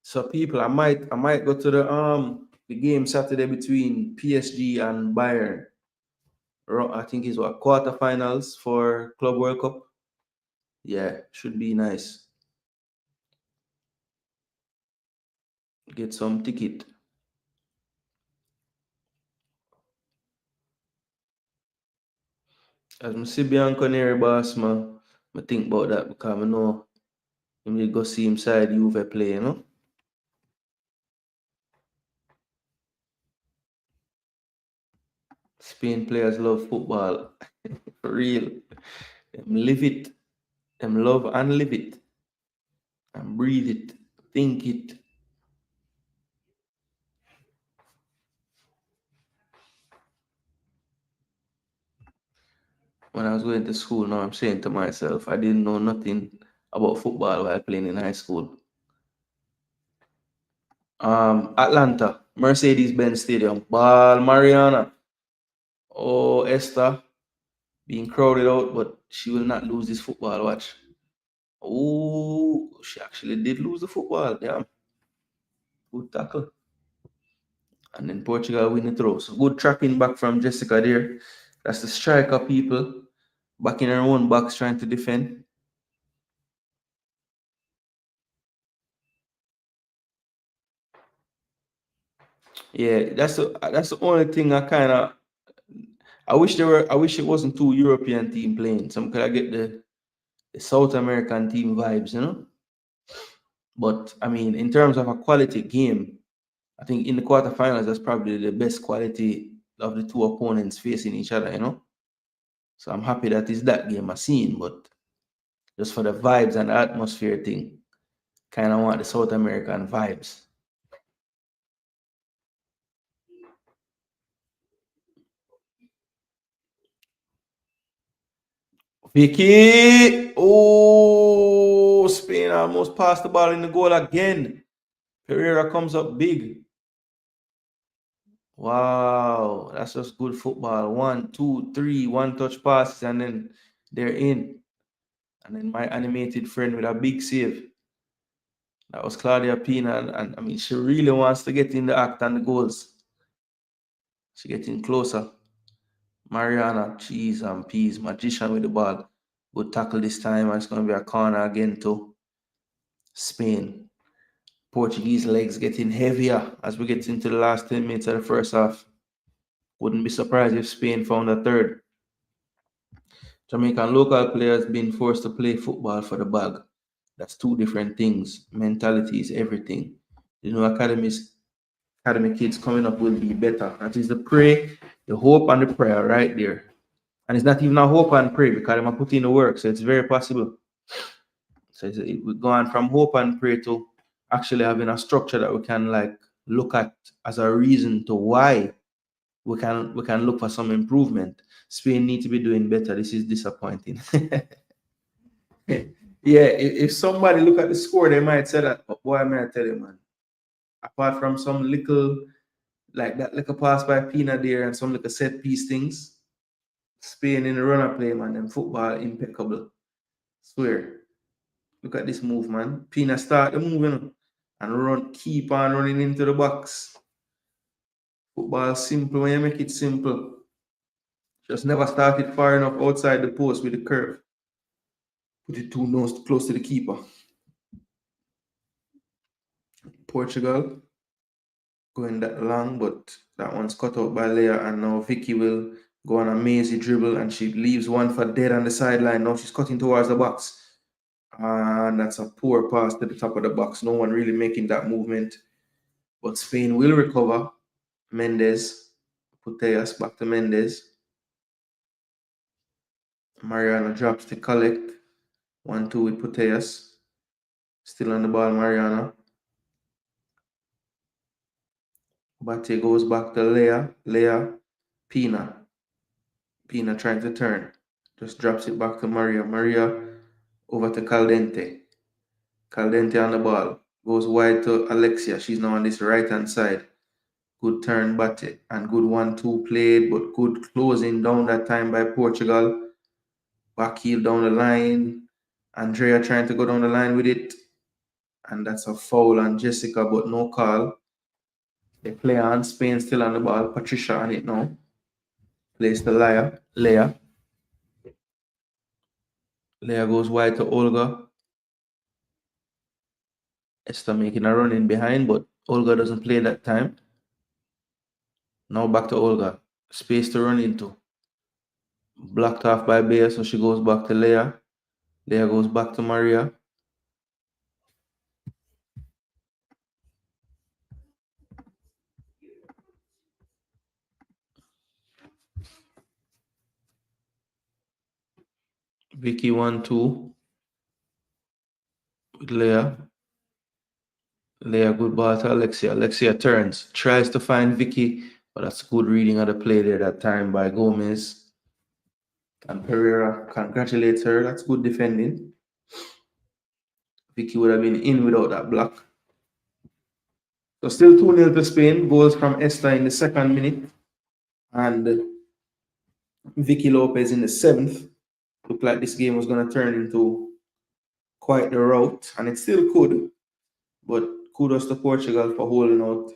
So people, I might go to the game Saturday between PSG and Bayern. I think it's what quarterfinals for Club World Cup. Yeah, should be nice. Get some ticket. As I see Bianconeri boss, man, I think about that because I know him dey go see him side Juve play, Spain players love football. For real. Them live it. Them love and live it. And breathe it. Think it. When I was going to school, now I'm saying to myself, I didn't know nothing about football while playing in high school. Atlanta, Mercedes-Benz Stadium, Ball Mariana. Oh, Esther being crowded out, but she will not lose this football. Watch. Oh, she actually did lose the football. Damn. Good tackle. And then Portugal win the throw. So good tracking back from Jessica there. That's the striker, people. Back in her own box trying to defend. Yeah, that's the only thing I wish it wasn't two European team playing. Some could I get the South American team vibes. But I mean, in terms of a quality game, I think in the quarterfinals, that's probably the best quality of the two opponents facing each other. So I'm happy that it's that game I've seen, but just for the vibes and the atmosphere thing, kind of want the South American vibes. Vicky, oh, Spain almost passed the ball in the goal again. Pereira comes up big. Wow, that's just good football. 1, 2, 3, one touch passes, and then they're in. And then my animated friend with a big save. That was Claudia Pina, and I mean, she really wants to get in the act and the goals. She getting closer. Mariana, cheese and peas, magician with the ball. Good tackle this time, and it's going to be a corner again to Spain. Portuguese legs getting heavier as we get into the last 10 minutes of the first half. Wouldn't be surprised if Spain found a third. Jamaican local players being forced to play football for the bag. That's two different things. Mentality is everything. Academy kids coming up will be better. That is the pray, the hope, and the prayer right there. And it's not even a hope and pray because I'm putting in the work, so it's very possible. So we're going from hope and pray to actually having a structure that we can look at as a reason to why we can look for some improvement. Spain need to be doing better. This is disappointing. Yeah, if somebody look at the score, they might say that, but boy, I tell you, man, apart from some little like that little pass by Pina there and some little set piece things. Spain in the runner play, man, and football impeccable. Swear. Look at this move, man. Pina start the moving and keep on running into the box. Football simple when you make it simple. Just never started far enough outside the post with the curve. Put it too close to the keeper. Portugal going that long, but that one's cut out by Leia, and now Vicky will go on a mazy dribble, and she leaves one for dead on the sideline. Now she's cutting towards the box, and that's a poor pass to the top of the box. No one really making that movement, but Spain will recover. Mendes, Putellas back to Mendes. Mariana drops to collect. 1-2 with Putellas. Still on the ball, Mariana. Bate goes back to Leia, Pina. Pina trying to turn. Just drops it back to Maria. Maria over to Caldente. Caldente on the ball. Goes wide to Alexia. She's now on this right-hand side. Good turn, Bate. And good 1-2 played, but good closing down that time by Portugal. Back heel down the line. Andrea trying to go down the line with it. And that's a foul on Jessica, but no call. They play on. Spain still on the ball. Patricia on it now. Plays to Leia. Leia goes wide to Olga. Esther making a run in behind, but Olga doesn't play that time. Now back to Olga. Space to run into. Blocked off by Bea, so she goes back to Leia. Leia goes back to Maria. Vicky 1-2 with Leia. Leia good ball to Alexia. Alexia turns. Tries to find Vicky, but that's good reading of the play there that time by Gomez. And Pereira congratulates her. That's good defending. Vicky would have been in without that block. So still 2-0 to Spain. Goals from Esther in the 2nd minute. And Vicky Lopez in the 7th. Looked like this game was going to turn into quite the rout. And it still could. But kudos to Portugal for holding out.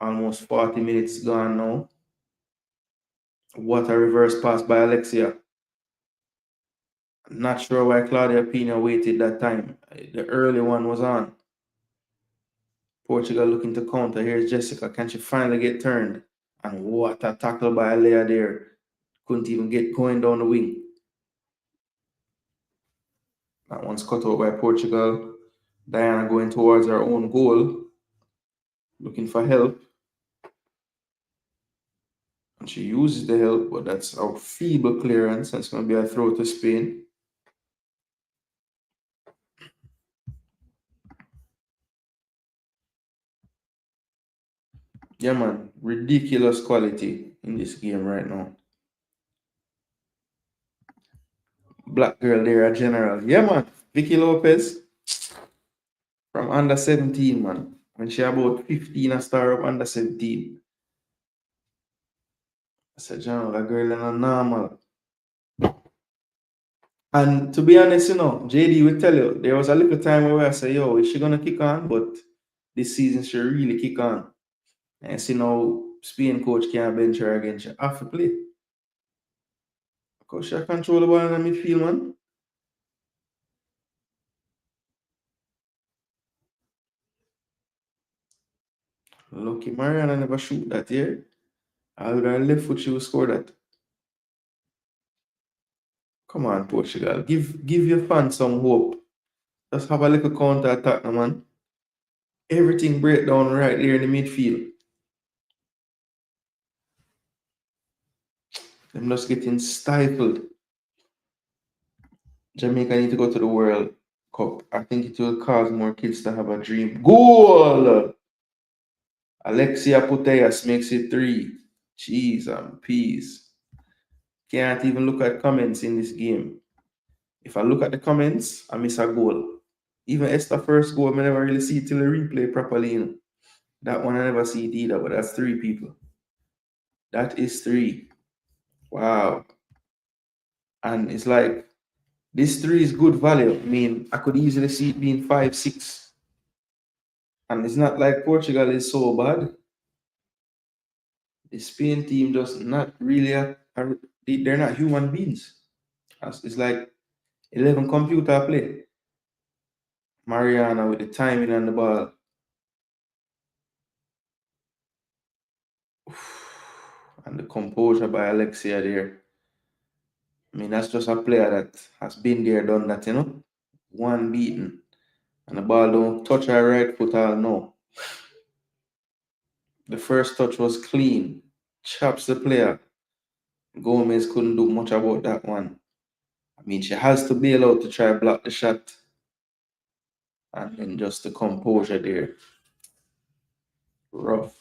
Almost 40 minutes gone now. What a reverse pass by Alexia. Not sure why Claudia Pina waited that time. The early one was on. Portugal looking to counter. Here's Jessica. Can she finally get turned? And what a tackle by Leia there. Couldn't even get going down the wing. That one's cut out by Portugal. Diana going towards her own goal. Looking for help. And she uses the help, but that's a feeble clearance. That's going to be a throw to Spain. Yeah, man. Ridiculous quality in this game right now. Black girl there, a general. Yeah, man. Vicky Lopez from under 17, man. When she about 15, a star up under 17. I said, John, that girl is not normal. And to be honest, JD will tell you, there was a little time where I say, yo, is she going to kick on? But this season, she really kick on. And see now, Spain coach can't bench her again. She have to play. Because she control the ball in the midfield, man. Lucky Mariana never shoot that here. I would have left foot, she would score that. Come on, Portugal. Give your fans some hope. Just have a little counter attack, man. Everything break down right there in the midfield. I'm just getting stifled. Jamaica need to go to the World Cup. I think it will cause more kids to have a dream. Goal! Alexia Putellas makes it 3. Jeez and peas. Can't even look at comments in this game. If I look at the comments, I miss a goal. Even Esther first goal, I never really see it till the replay properly. That one I never see it either, but that's 3 people. That is 3. Wow. And it's like this 3 is good value. I mean, I could easily see it being 5, 6. And it's not like Portugal is so bad. The Spain team just not really they're not human beings. It's like 11 computer play. Mariana with the timing on the ball. And the composure by Alexia there. I mean, that's just a player that has been there, done that, you know. One beaten. And the ball don't touch her right foot all, no. The first touch was clean. Chops the player. Gomez couldn't do much about that one. I mean, she has to bail out to try to block the shot. And then just the composure there. Rough.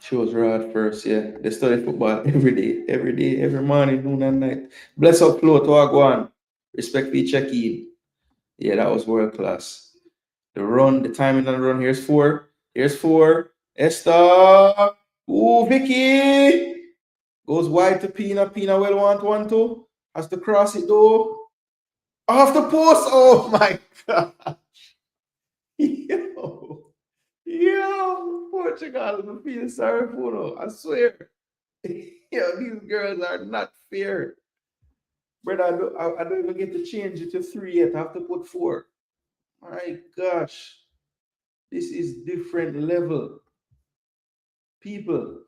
She was raw at first, yeah. They study football every day, every morning, noon and night. Bless up flow to Agwan. Respect for check in. Yeah, that was world class. The run, the timing on the run. Here's 4. Here's 4. Esther. Ooh, Vicky. Goes wide to Pina. Pina well want 1-2. Has to cross it though. Off the post. Oh my god. Yo. Yo. Portugal. I feel sorry for them. I swear. Yo, these girls are not fair. Brother, I don't even get to change it to 3 yet. I have to put 4. My gosh. This is different level. People.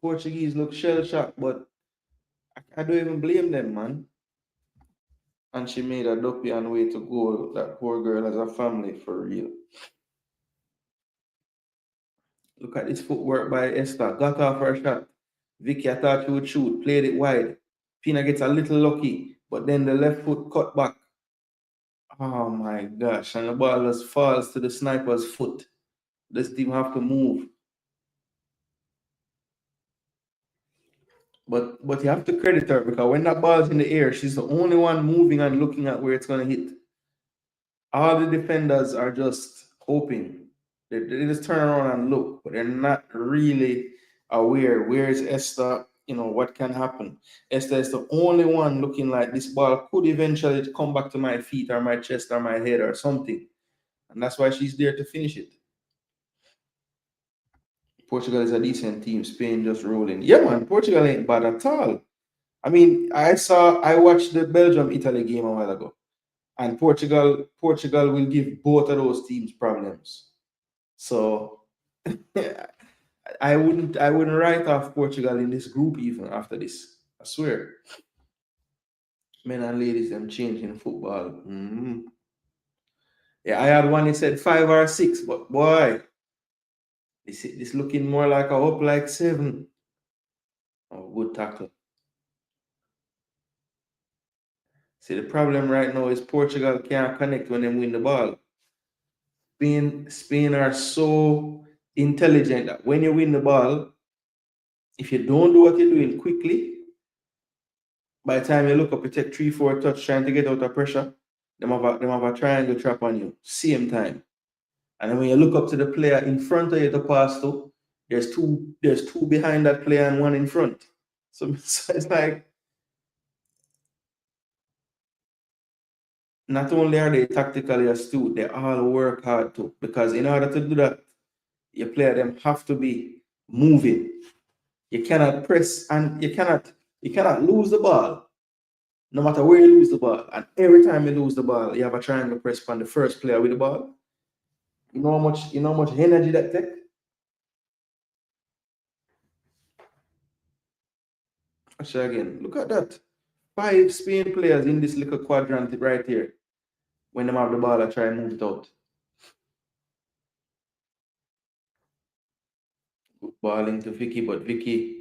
Portuguese look shell shocked, but I don't even blame them, man. And she made a Dupian way to go. That poor girl has a family for real. Look at this footwork by Esther. Got off her shot. Vicky, I thought she would shoot. Played it wide. Pina gets a little lucky, but then the left foot cut back. Oh my gosh. And the ball just falls to the sniper's foot. This team have to move. But you have to credit her because when that ball's in the air, she's the only one moving and looking at where it's going to hit. All the defenders are just hoping. They just turn around and look, but they're not really aware. Where is Esther? You know, what can happen? Esther is the only one looking like this ball could eventually come back to my feet or my chest or my head or something. And that's why she's there to finish it. Portugal is a decent team. Spain just rolling. Yeah, man, Portugal ain't bad at all. I mean, I watched the Belgium-Italy game a while ago. And Portugal will give both of those teams problems. So I wouldn't write off Portugal in this group even after this. I swear. Men and ladies, them changing football. Yeah, I had one that said 5 or 6, but boy, this looking more like a up like 7. Oh, good tackle. See, the problem right now is Portugal can't connect when they win the ball. Spain are so intelligent that when you win the ball, if you don't do what you're doing quickly, by the time you look up, you take 3, 4 touch trying to get out of pressure, them have a triangle trap on you, same time. And then when you look up to the player in front of you to pass to, there's two behind that player and 1 in front. So it's like, not only are they tactically astute, they all work hard too. Because in order to do that, your player them have to be moving. You cannot press and you cannot lose the ball. No matter where you lose the ball. And every time you lose the ball, you have a triangle press on the first player with the ball. You know how much energy that takes? Actually, again, look at that. 5 Spain players in this little quadrant right here. When they have the ball, I try and move it out. Good ball into Vicky, but Vicky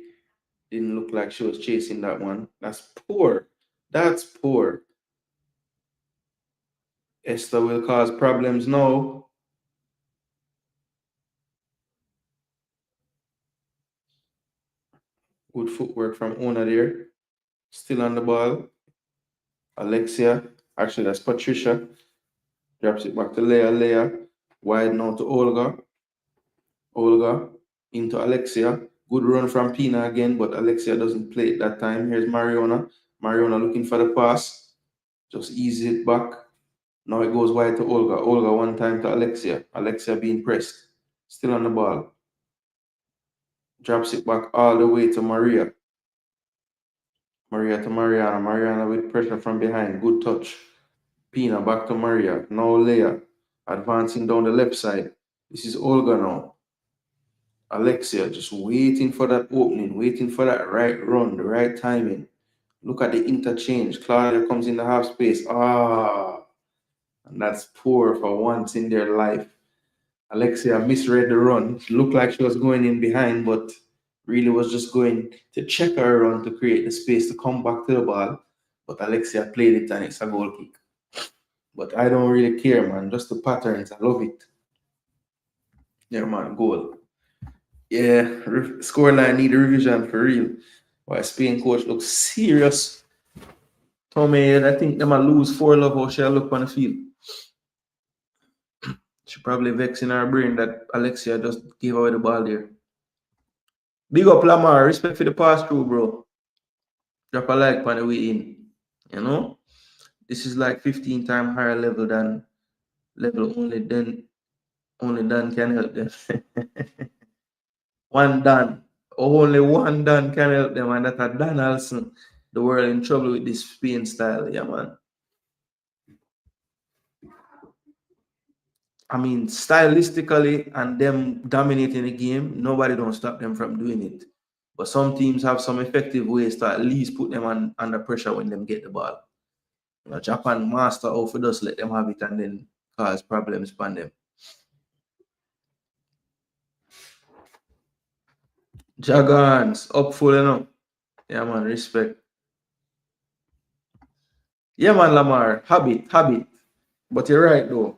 didn't look like she was chasing that one. That's poor. That's poor. Esther will cause problems now. Good footwork from Ona there. Still on the ball. Alexia. Actually, that's Patricia. Drops it back to Leah. Wide now to Olga into Alexia. Good run from Pina again, but Alexia doesn't play it that time. Here's Mariona. Mariona looking for the pass. Just ease it back. Now it goes wide to Olga. Olga one time to Alexia. Alexia being pressed. Still on the ball. Drops it back all the way to Maria. Maria to Mariana. Mariana with pressure from behind. Good touch. Pina back to Maria. Now Leah. Advancing down the left side. This is Olga now. Alexia just waiting for that opening, waiting for that right run, the right timing. Look at the interchange. Claudia comes in the half space. And that's poor for once in their life. Alexia misread the run. She looked like she was going in behind, but really was just going to check her run to create the space to come back to the ball. But Alexia played it and it's a goal kick. But I don't really care, man. Just the patterns. I love it. Yeah, man, goal. Yeah, scoreline need a revision for real. Why Spain coach looks serious. Tommy, I think they might lose 4-0 how she'll look on the field. She probably vexing her brain that Alexia just gave away the ball there. Big up Lamar, respect for the pass through, bro. Drop a like on the way in. You know? This is like 15 times higher level than only Dan can help them. One Dan. Only one Dan can help them, and that's a Donaldson. The world in trouble with this Spain style, yeah, man. I mean, stylistically and them dominating the game, nobody don't stop them from doing it. But some teams have some effective ways to at least put them under pressure when them get the ball. You know, Japan master out for just let them have it and then cause problems for them. Jagans, up full enough. Yeah, man, respect. Yeah, man, Lamar, habit. But you're right, though.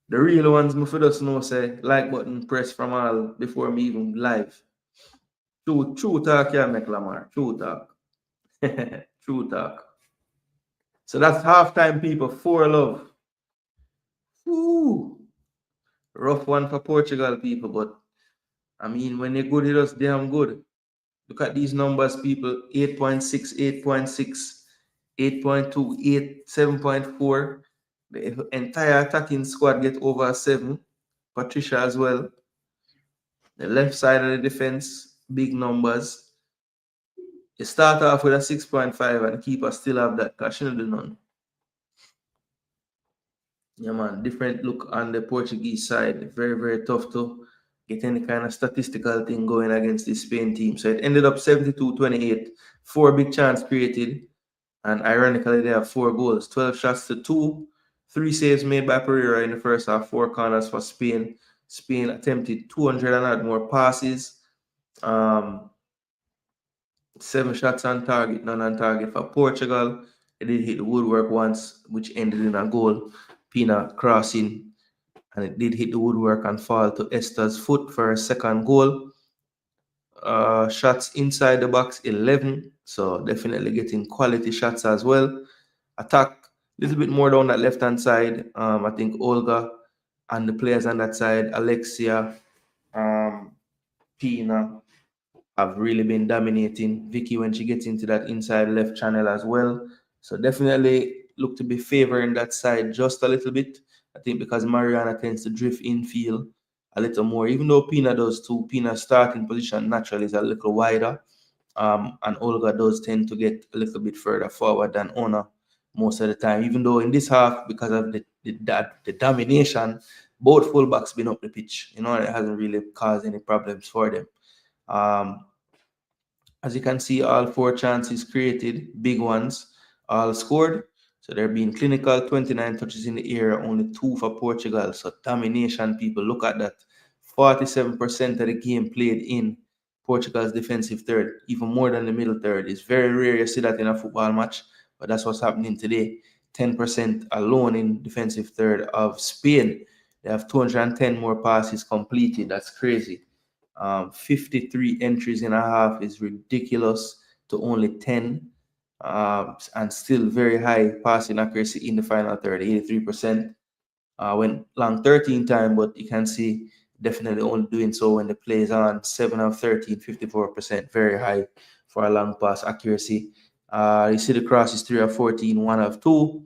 The real ones, me for just know, say, like button press from all before me even live. True talk, yeah, make Lamar. True talk. True talk. So that's halftime, people. 4-0. Ooh. Rough one for Portugal, people, but I mean, when they're good, it's damn good. Look at these numbers, people. 8.6, 8.6, 8.2, 8, 7.4. The entire attacking squad get over 7. Patricia as well. The left side of the defense, big numbers. You start off with a 6.5 and the keeper still have that because she don't do none. Yeah, man. Different look on the Portuguese side. Very, very tough to get any kind of statistical thing going against this Spain team. So it ended up 72-28. 4 big chances created. And ironically, they have 4 goals. 12 shots to 2. 3 saves made by Pereira in the first half. 4 corners for Spain. Spain attempted 200 and odd more passes. 7 shots on target, none on target for Portugal. They did hit the woodwork once, which ended in a goal. Pina crossing, and it did hit the woodwork and fall to Esther's foot for a second goal. Shots inside the box, 11. So definitely getting quality shots as well. Attack, a little bit more down that left-hand side. I think Olga and the players on that side, Alexia, Pina, have really been dominating. Vicky when she gets into that inside left channel as well. So definitely look to be favoring that side just a little bit. I think because Mariana tends to drift infield a little more, even though Pina does too. Pina's starting position naturally is a little wider. And Olga does tend to get a little bit further forward than Ona most of the time. Even though in this half, because of the domination, both fullbacks been up the pitch. You know, it hasn't really caused any problems for them. As you can see, all 4 chances created, big ones, all scored. So they're being clinical, 29 touches in the air, only 2 for Portugal. So domination, people, look at that. 47% of the game played in Portugal's defensive third, even more than the middle third. It's very rare you see that in a football match, but that's what's happening today. 10% alone in defensive third of Spain. They have 210 more passes completed. That's crazy. 53 entries in a half is ridiculous to only 10. and still very high passing accuracy in the final third, 83%. Went long 13 times, but you can see definitely only doing so when the play is on. 7 of 13, 54%, very high for a long pass accuracy. You see the cross is 3 of 14, 1 of 2.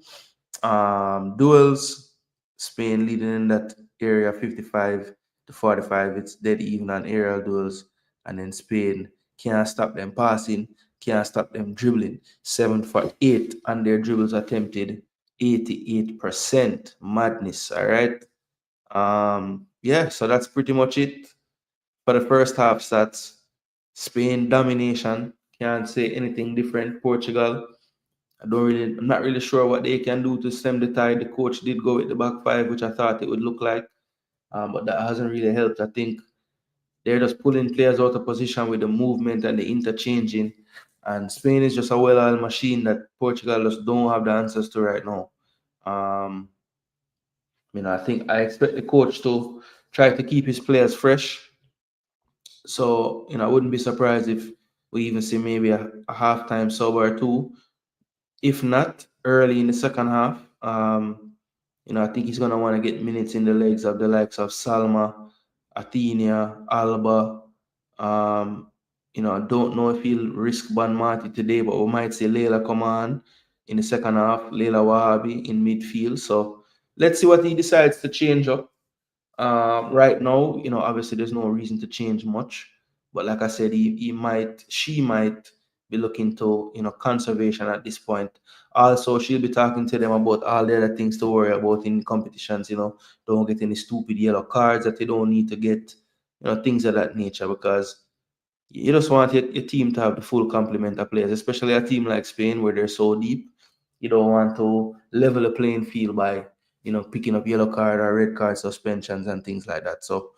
Duels, Spain leading in that area 55 to 45. It's dead even on aerial duels. And then Spain can't stop them passing, can't stop them dribbling. 7 for 8 on their dribbles attempted, 88%. Madness, all right? Yeah, so that's pretty much it for the first half stats. Spain domination, can't say anything different. Portugal, I'm not really sure what they can do to stem the tide. The coach did go with the back five, which I thought it would look like, but that hasn't really helped. I think they're just pulling players out of position with the movement and the interchanging. And Spain is just a well-oiled machine that Portugal just don't have the answers to right now. Um, I think I expect the coach to try to keep his players fresh. So, I wouldn't be surprised if we even see maybe a halftime sub or two. If not, early in the second half, I think he's gonna want to get minutes in the legs of the likes of Salma, Athenia, Alba. I don't know if he'll risk Ban Marty today, but we might see Leila come on in the second half, Leila Wahabi in midfield. So let's see what he decides to change up. Right now, obviously there's no reason to change much, but like I said, she might be looking to, conservation at this point. Also, she'll be talking to them about all the other things to worry about in competitions. Don't get any stupid yellow cards that they don't need to get, things of that nature, because you just want your team to have the full complement of players, especially a team like Spain where they're so deep. You don't want to level the playing field by, picking up yellow card or red card suspensions and things like that. So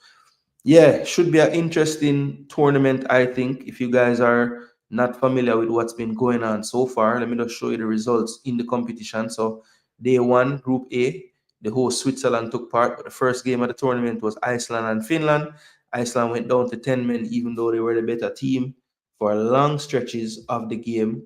yeah, should be an interesting tournament, I think. If you guys are not familiar with what's been going on so far, let me just show you the results in the competition. So day one, Group A, the host Switzerland took part, but the first game of the tournament was Iceland and Finland. Iceland went down to 10 men, even though they were the better team for long stretches of the game,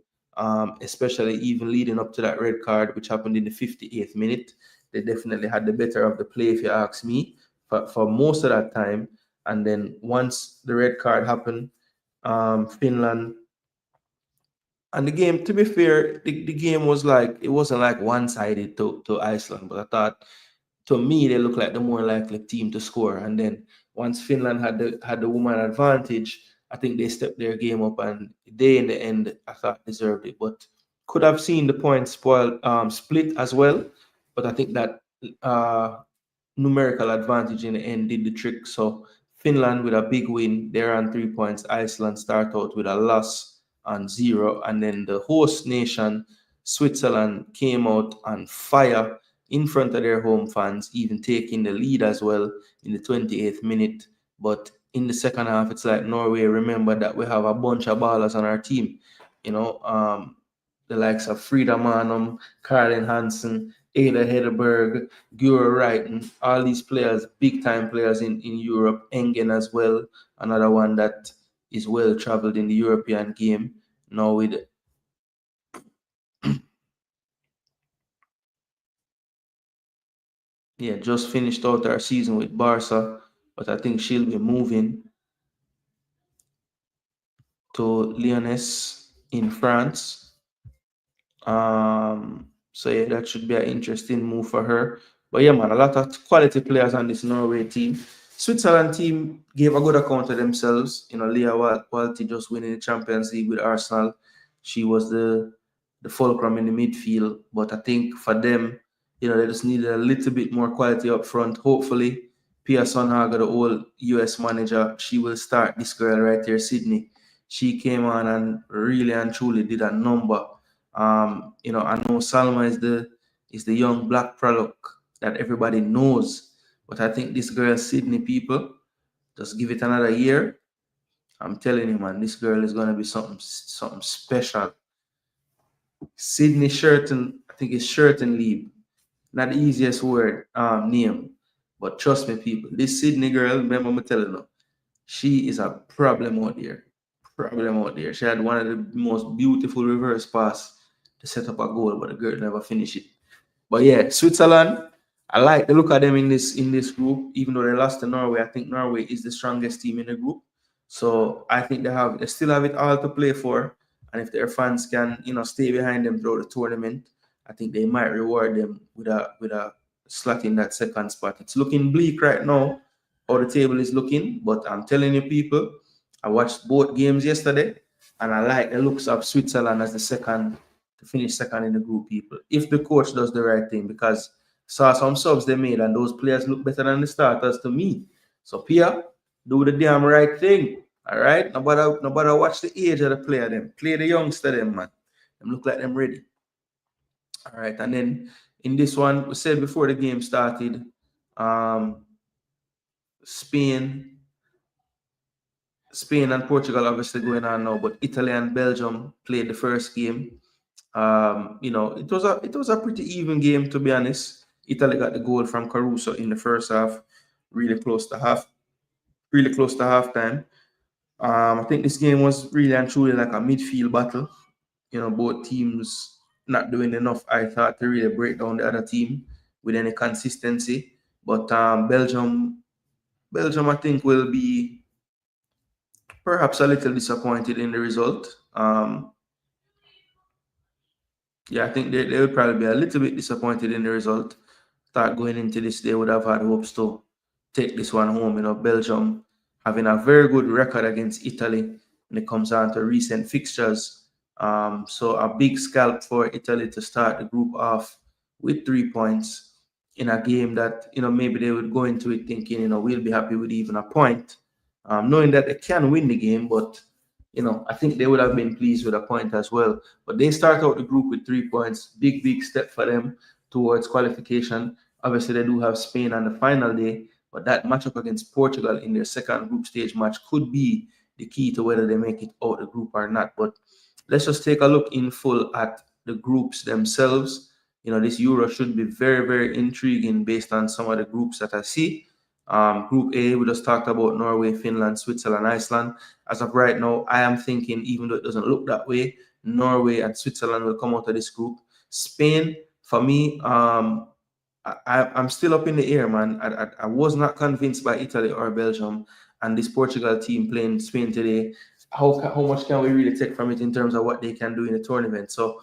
especially even leading up to that red card, which happened in the 58th minute. They definitely had the better of the play, if you ask me, for most of that time. And then once the red card happened, Finland and the game, to be fair, the game was like, it wasn't like one-sided to Iceland, but I thought, to me, they looked like the more likely team to score. And then once Finland had the woman advantage, I think they stepped their game up, and they in the end I thought deserved it. But could have seen the points split as well. But I think that numerical advantage in the end did the trick. So Finland with a big win, they're on 3 points. Iceland start out with a loss on 0, and then the host nation, Switzerland, came out on fire in front of their home fans, even taking the lead as well in the 28th minute. But in the second half, it's like Norway remember that we have a bunch of ballers on our team. The likes of Frida Manum, Karin Hansen, Ada Hedeberg, Gura Wrighton, all these players, big time players in Europe. Engen as well, another one that is well traveled in the European game. Now with just finished out our season with Barca, but I think she'll be moving to Lyonnais in France. So yeah, that should be an interesting move for her. But yeah, man, a lot of quality players on this Norway team. Switzerland team gave a good account of themselves. Leah Walti just winning the Champions League with Arsenal. She was the fulcrum in the midfield. But I think for them, they just needed a little bit more quality up front. Hopefully, Pia Sonhaga, the old US manager, she will start this girl right here, Sydney. She came on and really and truly did a number. I know Salma is the young black product that everybody knows, but I think this girl, Sydney, people, just give it another year. I'm telling you, man, this girl is gonna be something special. Sydney Shirton, I think it's Shirton Leib. Not the easiest word name, but trust me, people, this Sydney girl, remember me telling you, she is a problem out there. Problem out there. She had one of the most beautiful reverse pass to set up a goal, but the girl never finished it. But yeah, Switzerland, I like the look at them in this group. Even though they lost to Norway, I think Norway is the strongest team in the group. So I think they still have it all to play for. And if their fans can, stay behind them throughout the tournament, I think they might reward them with a slot in that second spot. It's looking bleak right now, how the table is looking. But I'm telling you, people, I watched both games yesterday, and I like the looks of Switzerland as the second to finish second in the group, people. If the coach does the right thing, because saw some subs they made and those players look better than the starters to me. So Pia, do the damn right thing. All right. Nobody watch the age of the player them. Play the youngster them, man. Them look like them ready. All right. And then in this one, we said before the game started, um, Spain, Spain and Portugal obviously going on now, but Italy and Belgium played the first game. It was a pretty even game, to be honest. Italy got the goal from Caruso in the first half, really close to halftime. I think this game was really and truly like a midfield battle. Both teams not doing enough, I thought, to really break down the other team with any consistency. But Belgium, I think, will be perhaps a little disappointed in the result. Yeah, I think they would probably be a little bit disappointed in the result. Thought going into this, they would have had hopes to take this one home. Belgium having a very good record against Italy when it comes down to recent fixtures. So a big scalp for Italy to start the group off with 3 points in a game that, maybe they would go into it thinking, we'll be happy with even a point, knowing that they can win the game, but I think they would have been pleased with a point as well. But they start out the group with 3 points. Big, big step for them towards qualification. Obviously, they do have Spain on the final day, but that matchup against Portugal in their second group stage match could be the key to whether they make it out the group or not. But let's just take a look in full at the groups themselves. This Euro should be very, very intriguing based on some of the groups that I see. Group A, we just talked about Norway, Finland, Switzerland, Iceland. As of right now, I am thinking, even though it doesn't look that way, Norway and Switzerland will come out of this group. Spain, for me, I'm still up in the air, man. I was not convinced by Italy or Belgium, and this Portugal team playing Spain today. How much can we really take from it in terms of what they can do in the tournament? So,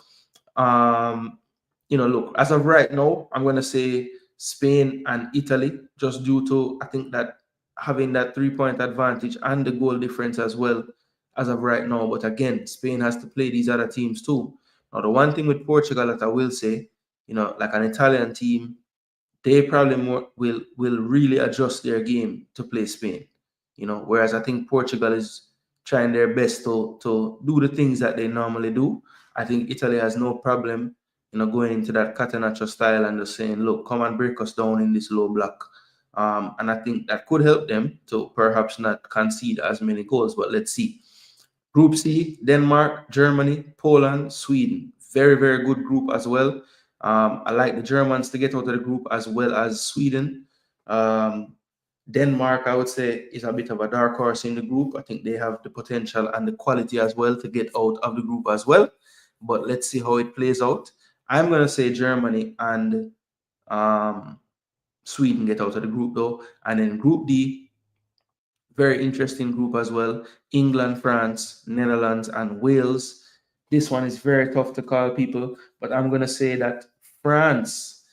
look, as of right now, I'm going to say Spain and Italy, just due to, I think, that having that 3-point advantage and the goal difference as well as of right now. But again, Spain has to play these other teams too. Now, the one thing with Portugal that I will say, like an Italian team, they probably will really adjust their game to play Spain. Whereas I think Portugal is trying their best to do the things that they normally do. I think Italy has no problem, going into that Catenaccio style and just saying, look, come and break us down in this low block. And I think that could help them to perhaps not concede as many goals, but let's see. Group C, Denmark, Germany, Poland, Sweden. Very, very good group as well. I like the Germans to get out of the group as well as Sweden. Denmark, I would say, is a bit of a dark horse in the group. I think they have the potential and the quality as well to get out of the group as well. But let's see how it plays out. I'm going to say Germany and Sweden get out of the group, though. And then Group D, very interesting group as well. England, France, Netherlands, and Wales. This one is very tough to call, people, but I'm going to say that France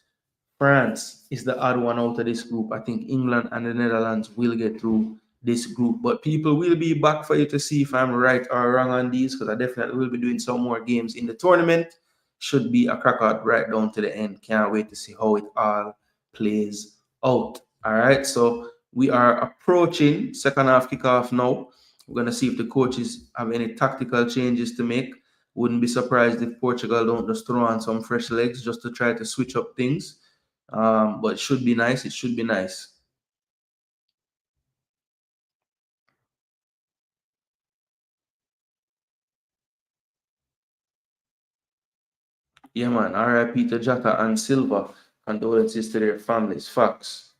is the odd one out of this group. I think England and the Netherlands will get through this group, but people will be back for you to see if I'm right or wrong on these, because I definitely will be doing some more games in the tournament. Should be a crack-out right down to the end. Can't wait to see how it all plays out. All right, so we are approaching second half kickoff now. We're going to see if the coaches have any tactical changes to make. Wouldn't be surprised if Portugal don't just throw on some fresh legs just to try to switch up things. But it should be nice. It should be nice. Yeah, man. R.I.P. to Jota and Silva. Condolences to their families. Facts.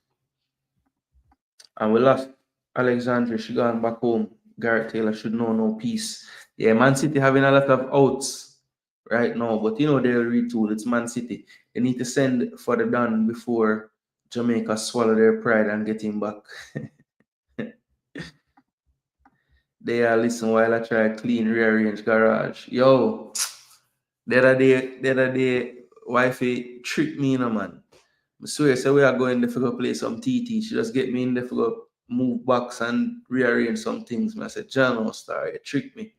And we lost Alexandria. She gone back home. Garrett Taylor should know no peace. Yeah, Man City having a lot of outs. right now. But you know they'll retool. It's Man City. They need to send for the Don before Jamaica swallow their pride and get him back. They are listen while I try to clean rearrange garage. Yo, the other day, wifey tricked me, man. I swear, so we are going there for go play some TT. She just get me in there for go move box and rearrange some things. I said, John, no star, you tricked me.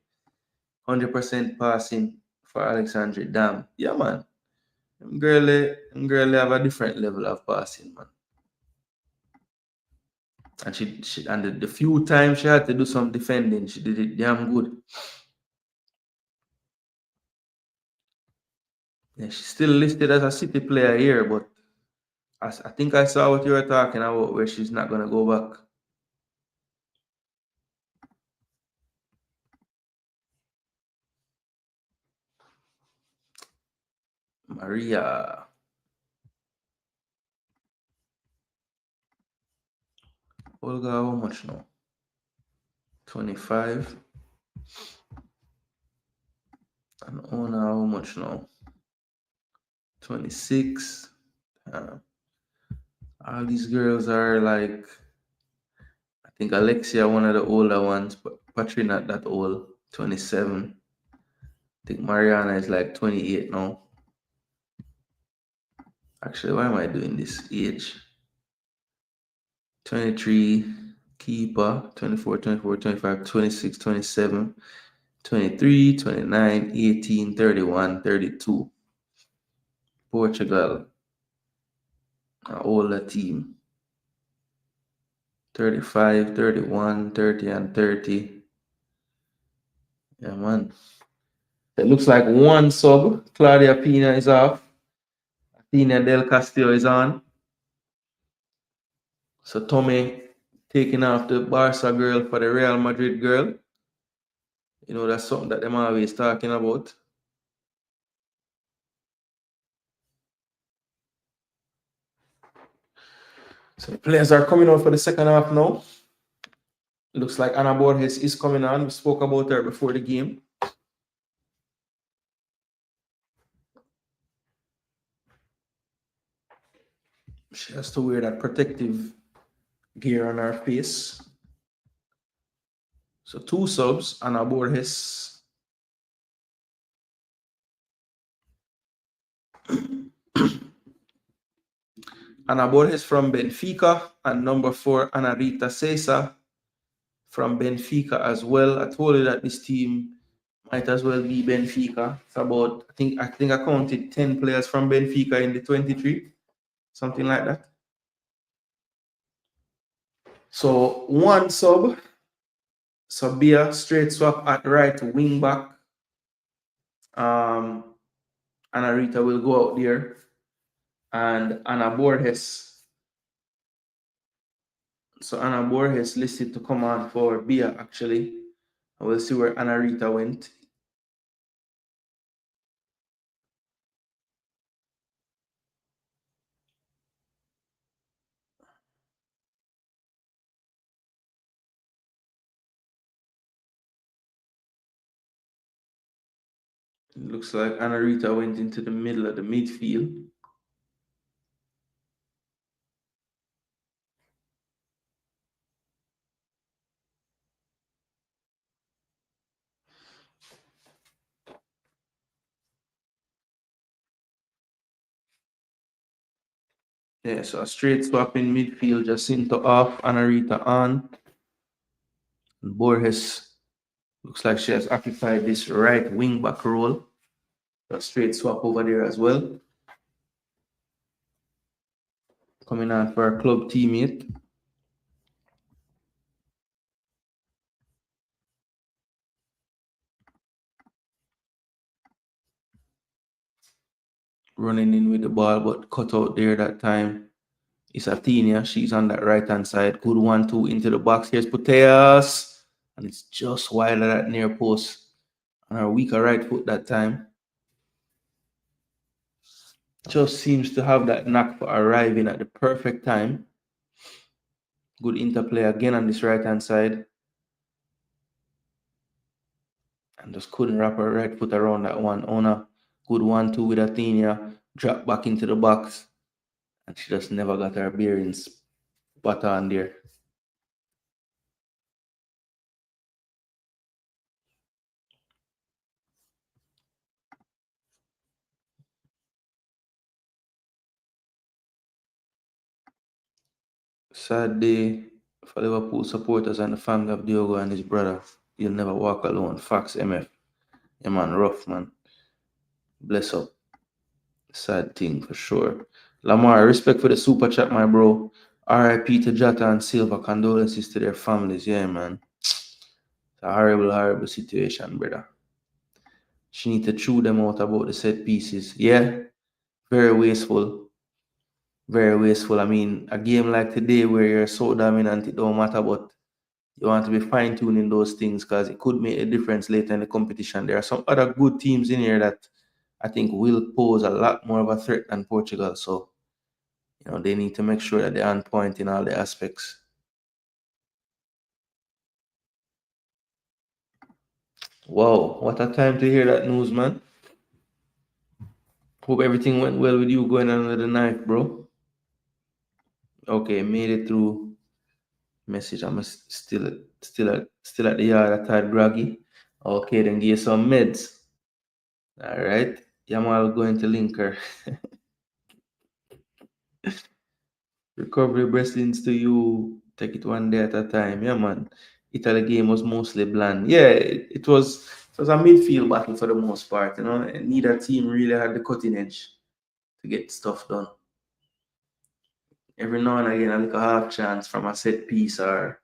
100% passing for Alexandre. Damn. Yeah, man. Them girl have a different level of passing, man. And she and the few times she had to do some defending, she did it damn good. Yeah, she's still listed as a City player here, but I think I saw what you were talking about where she's not gonna go back. Maria. Olga, how much now? 25. And Ona, how much now? 26. All these girls are like, I think Alexia, one of the older ones, but Patrick not that old, 27. I think Mariana is like 28 now. Actually, why am I doing this age? 23, keeper, 24, 24, 25, 26, 27, 23, 29, 18, 31, 32. Portugal, an older team. 35, 31, 30, and 30. Yeah, man. It looks like one sub. Claudia Pina is off. Athena Del Castillo is on. So Tommy taking off the Barca girl for the Real Madrid girl. You know, that's something that them always talking about. So the players are coming out for the second half now. Looks like Ana Borges is coming on. We spoke about her before the game. She has to wear that protective gear on her face. So two subs, Ana Borges. Ana Borges from Benfica, and number 4, Ana Rita Cesa from Benfica as well. I told you that this team might as well be Benfica. It's about, I think I counted 10 players from Benfica in the 23, something like that. So one sub, Sabia, straight swap at right wing back. Ana Rita will go out there, and Ana Borges. So Ana Borges listed to come on for Bia actually. I will see where Ana Rita went. It looks like Ana Rita went into the middle of the midfield. Yeah, so a straight swap in midfield, Jacinto off, Ana Rita on. And Borges looks like she has occupied this right wing back role. A straight swap over there as well. Coming on for our club teammate. Running in with the ball, but cut out there that time. It's Athenia. She's on that right-hand side. Good 1-2 into the box. Here's Puteas. And it's just wide of that near post. On her weaker right foot that time. Just seems to have that knack for arriving at the perfect time. Good interplay again on this right-hand side. And just couldn't wrap her right foot around that one. Ona Good 1-2 with Athenia. Drop back into the box. And she just never got her bearings spot on there. Sad day for Liverpool supporters and the family of Diogo and his brother. You'll never walk alone. Facts, MF. Yeah, man, rough, man. Bless up. Sad thing for sure. Lamar, respect for the super chat, my bro. RIP to Jota and Silva. Condolences to their families. Yeah, man. It's a horrible, horrible situation, brother. She need to chew them out about the set pieces. Yeah, very wasteful. Very wasteful. I mean, a game like today where you're so dominant, it don't matter, but you want to be fine tuning those things because it could make a difference later in the competition. There are some other good teams in here that I think will pose a lot more of a threat than Portugal. So, they need to make sure that they're on point in all the aspects. Wow, what a time to hear that news, man. Hope everything went well with you going under the knife, bro. Okay, made it through. Message. I'm still at the yard. I tired groggy. Okay, then give you some meds. All right. Yamal going to link her. Recovery blessings to you. Take it one day at a time. Yeah, man. Italy game was mostly bland. Yeah, it was a midfield battle for the most part. Neither team really had the cutting edge to get stuff done. Every now and again, a little half chance from a set piece or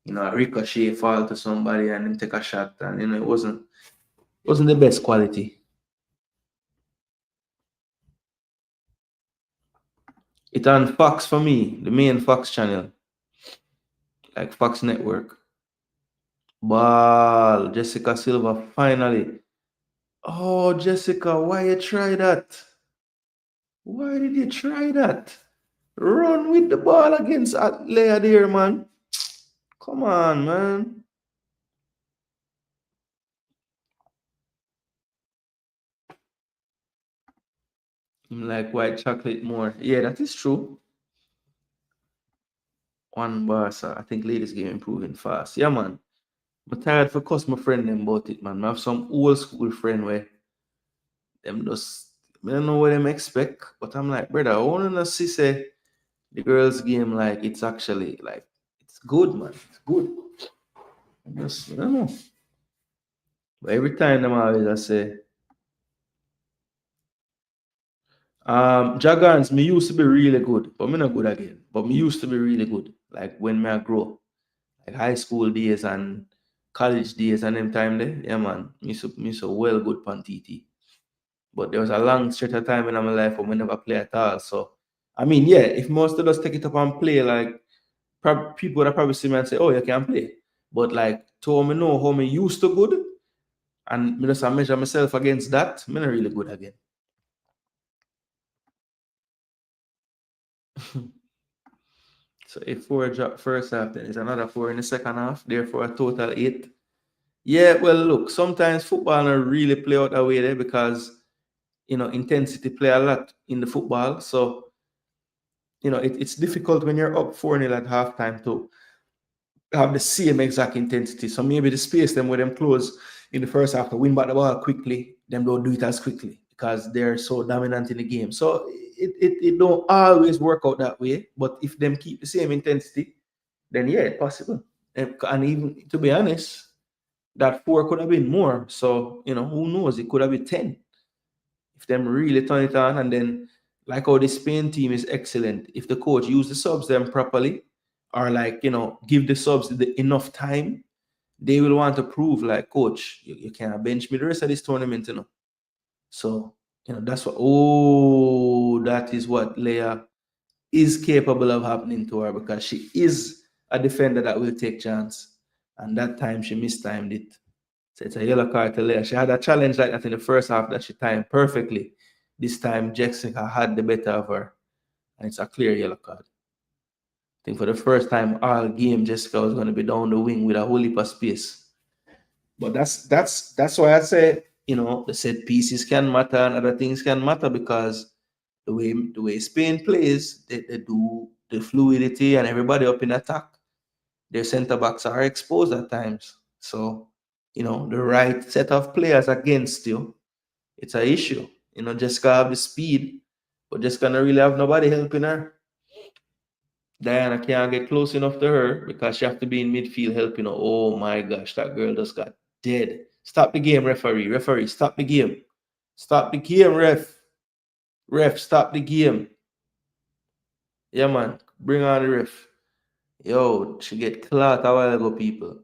a ricochet fall to somebody and then take a shot, and it wasn't the best quality. It on Fox for me, the main Fox channel, like Fox Network. Ball, Jessica Silva finally. Oh, Jessica, why you try that? Why did you try that? Run with the ball against Leia there, man. Come on, man. I'm like white chocolate more. Yeah, that is true. One bar, sir. I think ladies game improving fast. Yeah, man. I'm tired for cuss my friend them about it, man. I have some old school friend where them just I don't know what them expect, but I'm like, brother, I wanna know see say the girls game like it's actually like it's good, man. It's good. I don't know. But every time them always I say, Jagans, me used to be really good, but me not good again. But me used to be really good. Like when me I grow. Like high school days and college days and them time there. Yeah man. Me so well good pan TT. But there was a long stretch of time in my life where we never play at all. So I mean, yeah, if most of us take it up and play, like people that probably see me and say, "Oh, you can play," but like to me know how me used to good, and me just a measure myself against that, me not really good again. So if 4 drop first half, then it's another 4 in the second half, therefore a total 8. Yeah, well, look, sometimes football not really play out that way there because intensity play a lot in the football. So it's difficult when you're up 4-0 at halftime to have the same exact intensity. So maybe the space them where them close in the first half to win back the ball quickly, them don't do it as quickly because they're so dominant in the game. So it don't always work out that way. But if them keep the same intensity, then yeah, it's possible. And even to be honest, that 4 could have been more. So who knows? It could have been 10 if them really turn it on. And then like how the Spain team is excellent. If the coach use the subs them properly, or like give the subs enough time, they will want to prove like, coach, you can't bench me the rest of this tournament. So that's that is what Leia is capable of happening to her, because she is a defender that will take chance, and that time she mistimed it. So it's a yellow card to Leia. She had a challenge like that in the first half that she timed perfectly. This time Jessica had the better of her, and it's a clear yellow card. I think for the first time all game, Jessica was going to be down the wing with a whole heap of space. But that's why I say the set pieces can matter and other things can matter because the way Spain plays, they do the fluidity and everybody up in attack. Their centre backs are exposed at times. So, the right set of players against you, it's an issue. Jessica have the speed, but Jessica don't really have nobody helping her. Diana can't get close enough to her because she have to be in midfield helping her. Oh my gosh, that girl just got dead. Stop the game, referee. Referee, stop the game. Stop the game, ref. Ref, stop the game. Yeah, man. Bring on the ref. Yo, she get caught a while ago, people.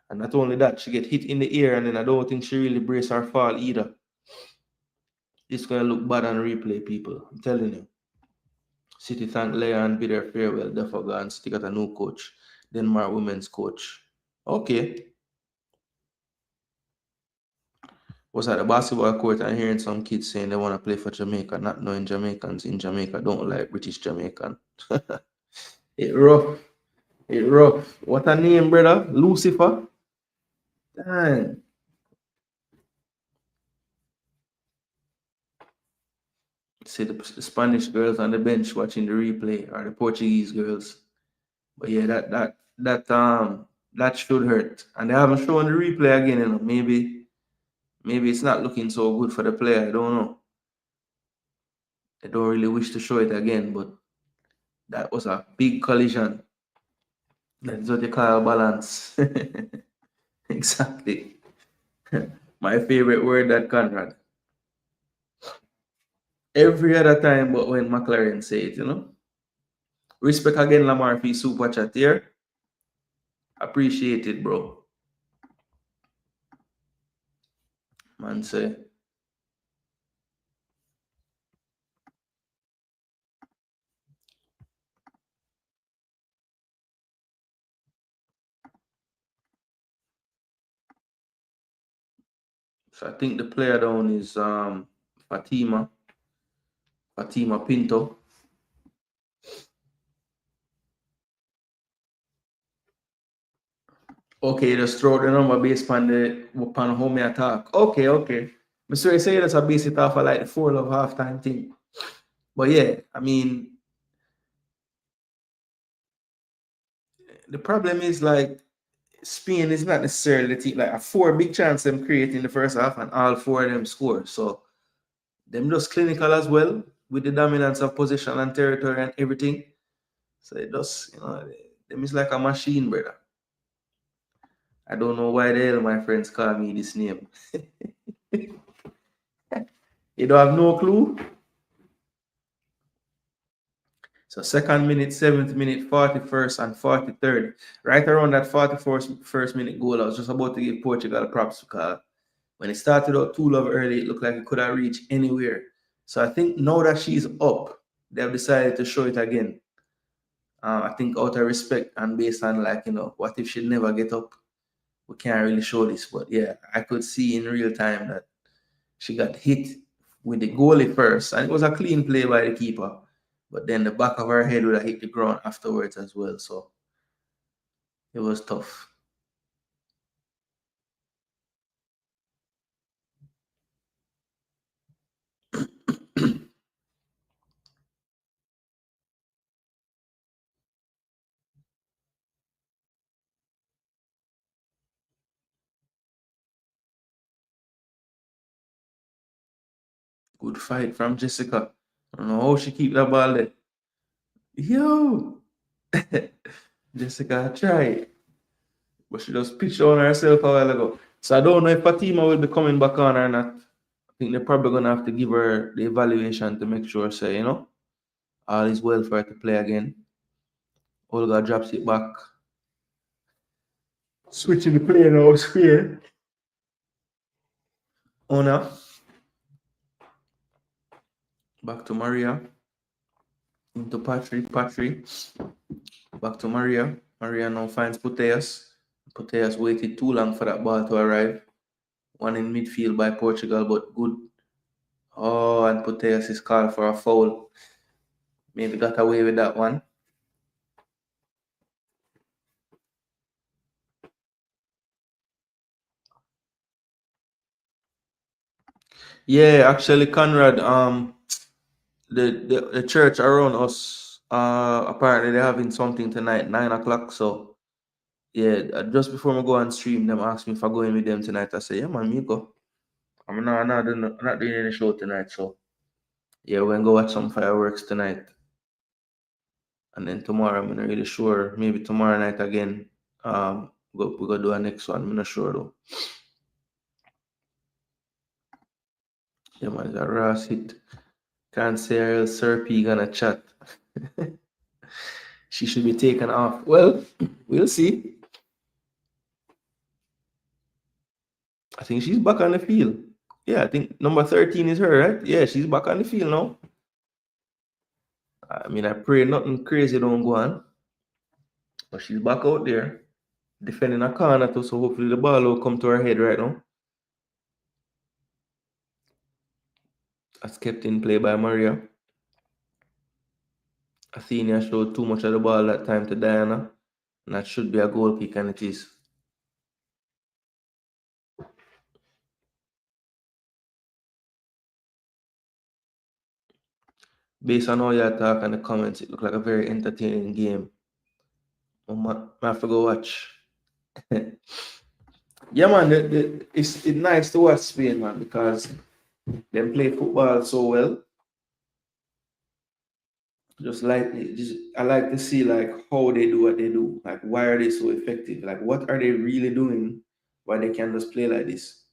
And not only that, she get hit in the ear, and then I don't think she really brace her fall either. It's gonna look bad on replay, people. I'm telling you. City thank Leia and bid her farewell. Therefore, go and stick at a new coach. Denmark women's coach. Okay. Was at the basketball court and hearing some kids saying they want to play for Jamaica, not knowing Jamaicans in Jamaica don't like British Jamaican. It rough. It rough. What a name, brother? Lucifer. Dang. See the Spanish girls on the bench watching the replay, or the Portuguese girls. But yeah, that should hurt. And they haven't shown the replay again, Maybe it's not looking so good for the player. I don't know. I don't really wish to show it again, but that was a big collision. That's what you call balance. Exactly. My favorite word, that Conrad. Every other time but when McLaren say it. Respect again, Lamar, for super chat here. Appreciate it, bro. Man say. So I think the player down is Fatima Pinto. Okay, just throw the number based upon how me attack. Okay. Mr. I say that's a base it off of like the 4 of halftime thing. But yeah, I mean, the problem is like Spain is not necessarily the team. Like a 4 big chance them create in the first half and all 4 of them score. So them just clinical as well with the dominance of possession and territory and everything. So it does, them is like a machine, brother. I don't know why the hell my friends call me this name. You don't have no clue? So second minute, 7th minute, 41st, and 43rd. Right around that 41st minute goal, I was just about to give Portugal props because when it started out 2-0 early, it looked like it could have reached anywhere. So I think now that she's up, they have decided to show it again. I think out of respect and based on what if she never get up? We can't really show this, but yeah, I could see in real time that she got hit with the goalie first, and it was a clean play by the keeper. But then the back of her head would have hit the ground afterwards as well. So it was tough. Good fight from Jessica. I don't know how she keep that ball there. Yo! Jessica tried, but she just pitched on herself a while ago. So I don't know if Fatima will be coming back on or not. I think they're probably gonna have to give her the evaluation to make sure, all is well for her to play again. Olga drops it back. Switching the play now, square. Ona. Back to Maria. Into Patrick. Back to Maria. Maria now finds Puteas. Puteas waited too long for that ball to arrive. One in midfield by Portugal, but good. Oh, and Puteas is called for a foul. Maybe got away with that one. Yeah, actually, Conrad, the church around us, apparently they're having something tonight, 9 o'clock. So yeah, just before I go and stream, them ask me if I go in with them tonight. I say, yeah, man, me go. I'm not doing any show tonight. So yeah, we're gonna go watch some fireworks tonight, and then tomorrow I'm not really sure. Maybe tomorrow night again. We go do a next one. I'm not sure though. Yeah, man, that Ross hit. Can't say Ariel Serpy gonna chat. She should be taken off. Well, we'll see. I think she's back on the field. Yeah, I think number 13 is her, right? Yeah, she's back on the field now. I mean, I pray nothing crazy don't go on, but she's back out there defending a corner too. So hopefully the ball will come to her head right now. That's kept in play by Maria. Athenia showed too much of the ball that time to Diana, and that should be a goal kick, and it is. Based on how you talk and the comments, it looked like a very entertaining game. I have to go watch. Yeah, man, it's nice to watch Spain, man, because they play football so well. I like to see like how they do what they do. Like, why are they so effective? Like, what are they really doing? Why they can just play like this?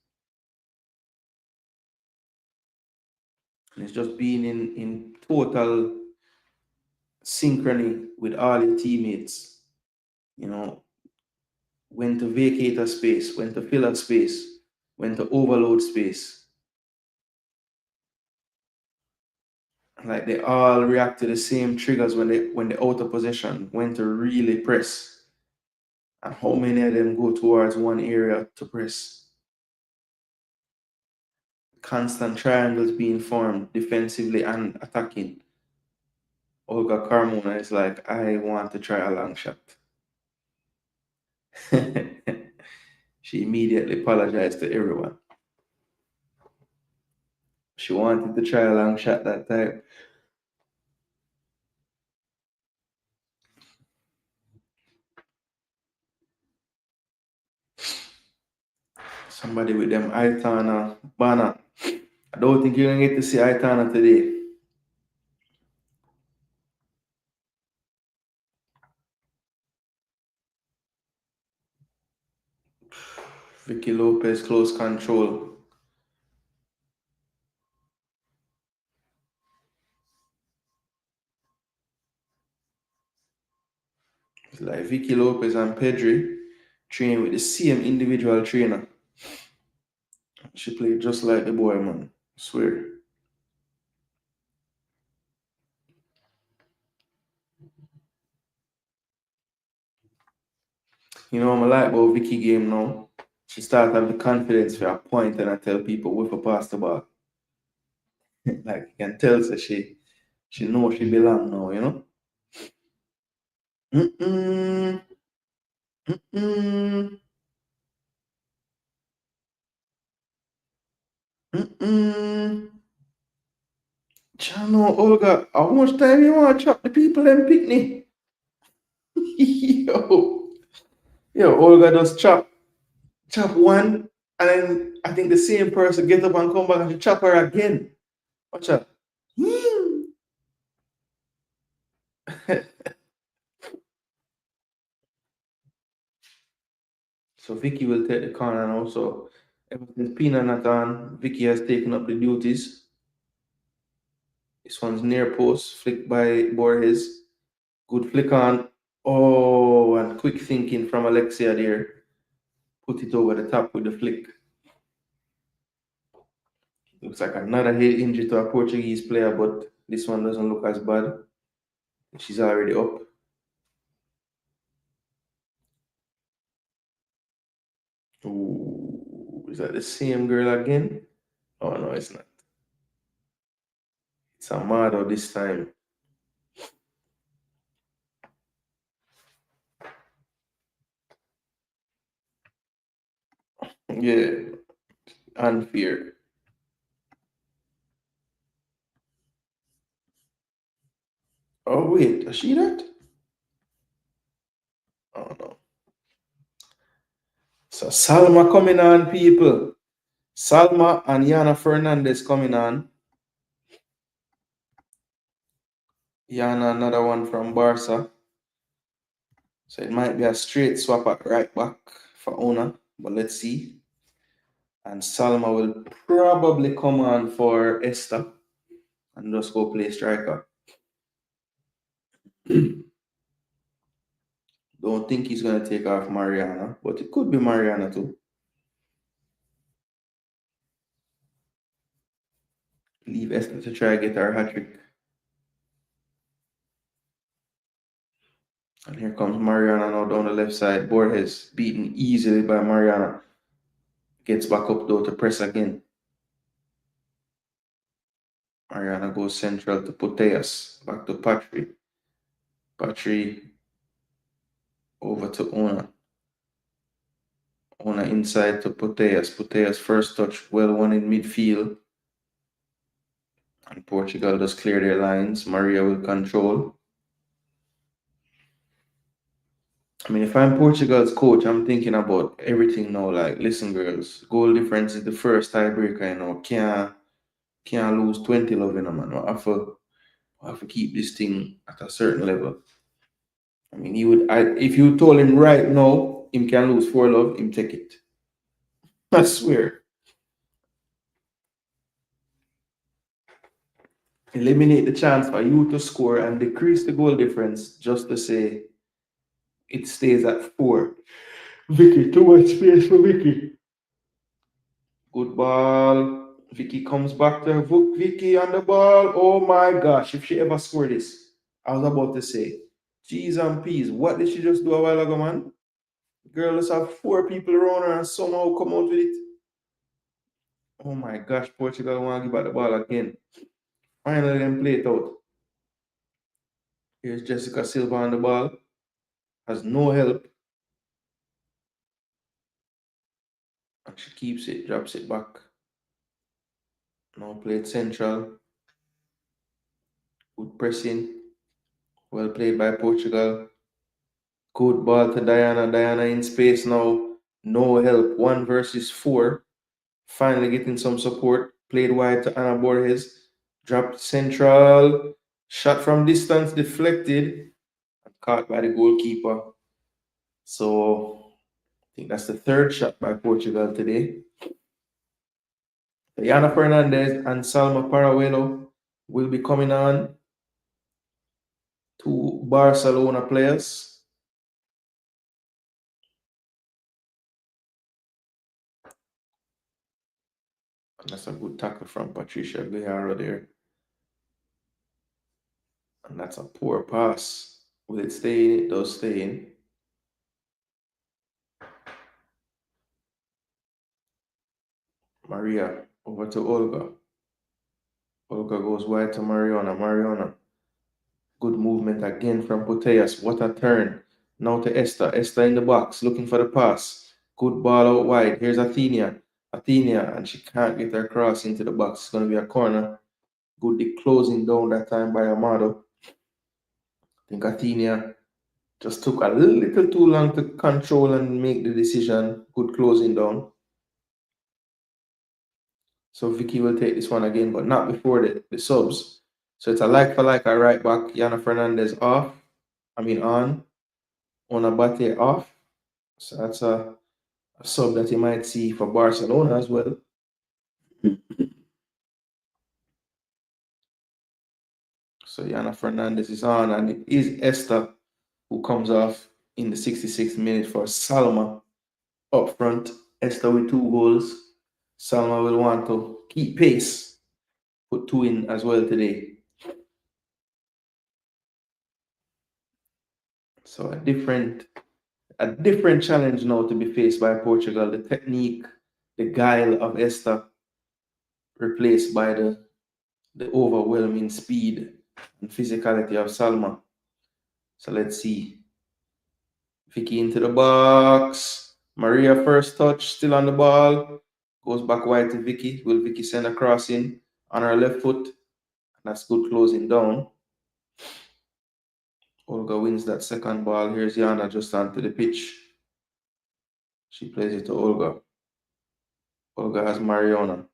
And it's just being in total synchrony with all your teammates. You know, when to vacate a space, when to fill a space, when to overload space. Like they all react to the same triggers when they out of possession, when to really press. And how many of them go towards one area to press? Constant triangles being formed defensively and attacking. Olga Carmona is like, I want to try a long shot. She immediately apologized to everyone. She wanted to try a long shot that time. Somebody with them Aitana banner. I don't think you're gonna get to see Aitana today. Vicky Lopez close control. It's like Vicky Lopez and Pedri train with the same individual trainer. She played just like the boy, man. I swear. You know, I'm like about Vicky game now. She start have the confidence for a point and I tell people with a pass the ball. Like you can tell so she knows she belong now, you know? Mm-mm, mm-mm, mm-mm. Chano, Olga, how much time you want to chop the people and picnic? Yo, yo, Olga just chop one, and then I think the same person get up and come back and she chop her again. Watch out. So Vicky will take the corner now. So ever since Pina not on, Vicky has taken up the duties. This one's near post, flicked by Borges. Good flick on. Oh, and quick thinking from Alexia there. Put it over the top with the flick. Looks like another head injury to a Portuguese player, but this one doesn't look as bad. She's already up. Ooh, is that the same girl again? Oh no, it's not. It's Amado this time. Yeah, unfair. Oh, wait, is she that? Oh, no. So Salma coming on, people. Salma and Yana Fernandez coming on. Yana, another one from Barca. So it might be a straight swap at right back for Ona, but let's see. And Salma will probably come on for Esther and just go play striker. Don't think he's going to take off Mariana, but it could be Mariana too. Leave Esther to try get her hat trick. And here comes Mariana now down the left side. Borges beaten easily by Mariana. Gets back up though to press again. Mariana goes central to Puteas. Back to Patry. Patry over to Ona. Ona inside to Puteas. Puteas first touch, well won in midfield. And Portugal just clear their lines. Maria will control. I mean, if I'm Portugal's coach, I'm thinking about everything now. Like, listen, girls, goal difference is the first tiebreaker. You know, can't lose 20 love in a man. I have to keep this thing at a certain level. I mean, if you told him right now, him can lose 4 love, him take it. I swear. Eliminate the chance for you to score and decrease the goal difference just to say it stays at 4. Vicky, too much space for Vicky. Good ball. Vicky comes back to Vicky on the ball. Oh my gosh, if she ever scored this, I was about to say, G's and P's. What did she just do a while ago, man? Girl, let's have 4 people around her and somehow come out with it. Oh my gosh, Portugal want to give back the ball again. Finally, them play it out. Here's Jessica Silva on the ball. Has no help. And she keeps it, drops it back. Now played central. Good pressing. Well played by Portugal. Good ball to Diana. Diana in space now. No help. 1 versus 4. Finally getting some support. Played wide to Ana Borges. Dropped central. Shot from distance deflected. Caught by the goalkeeper. So I think that's the 3rd shot by Portugal today. Yana Fernandez and Salma Parahuelo will be coming on. 2 Barcelona players. And that's a good tackle from Patricia Guerrero there. And that's a poor pass. Will it stay in? It does stay in. Maria over to Olga. Olga goes wide to Mariana. Mariana. Good movement again from Puteas. What a turn. Now to Esther. Esther in the box looking for the pass. Good ball out wide. Here's Athenia. Athenia, and she can't get her cross into the box. It's going to be a corner. Good closing down that time by Amado. I think Athenia just took a little too long to control and make the decision. Good closing down. So Vicky will take this one again, but not before the subs. So it's a like for like a right back. Yana Fernandez off. On. Onabate off. So that's a sub that you might see for Barcelona as well. So Yana Fernandez is on, and it is Esther who comes off in the 66th minute for Salma up front. Esther with 2 goals. Salma will want to keep pace. Put 2 in as well today. So a different challenge now to be faced by Portugal. The technique, the guile of Esther replaced by the overwhelming speed and physicality of Salma. So let's see. Vicky into the box. Maria first touch, still on the ball. Goes back wide to Vicky. Will Vicky send a cross in on her left foot? That's good closing down. Olga wins that second ball. Here's Yana just onto the pitch. She plays it to Olga. Olga has Mariona.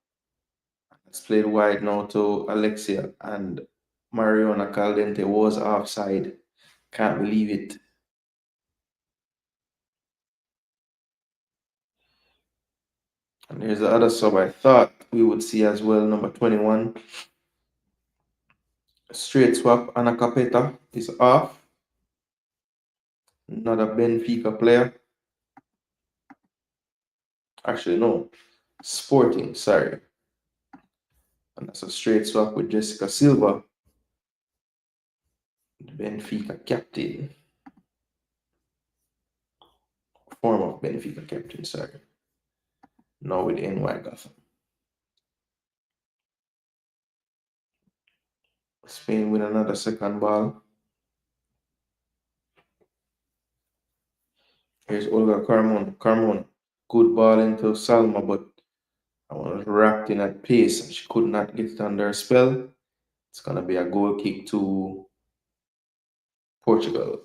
It's played wide now to Alexia, and Mariona Caldente was offside. Can't believe it. And here's the other sub I thought we would see as well, number 21. Straight swap, Ana Capeta is off. Another Benfica player. Actually, no. Sporting, sorry. And that's a straight swap with Jessica Silva, the Benfica captain. Former Benfica captain, sorry. Now with NY Gotham. Spain win another second ball. Here's Olga Carmona. Good ball into Salma, but I was wrapped in at pace and she could not get it under spell. It's going to be a goal kick to Portugal.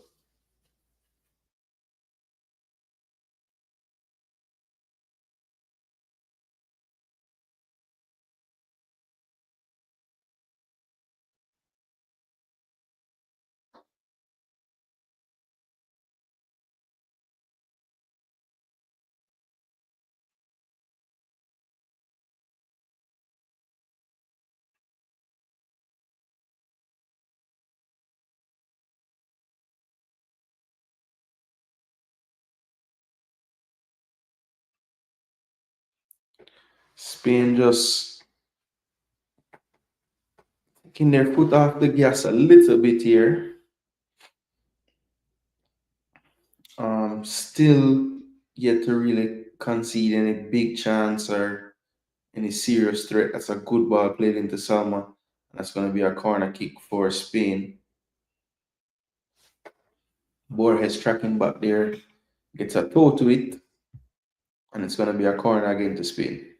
Spain just taking their foot off the gas a little bit here. Still yet to really concede any big chance or any serious threat. That's a good ball played into Salma. That's going to be a corner kick for Spain. Borges tracking back there, gets a toe to it, and it's going to be a corner again to Spain.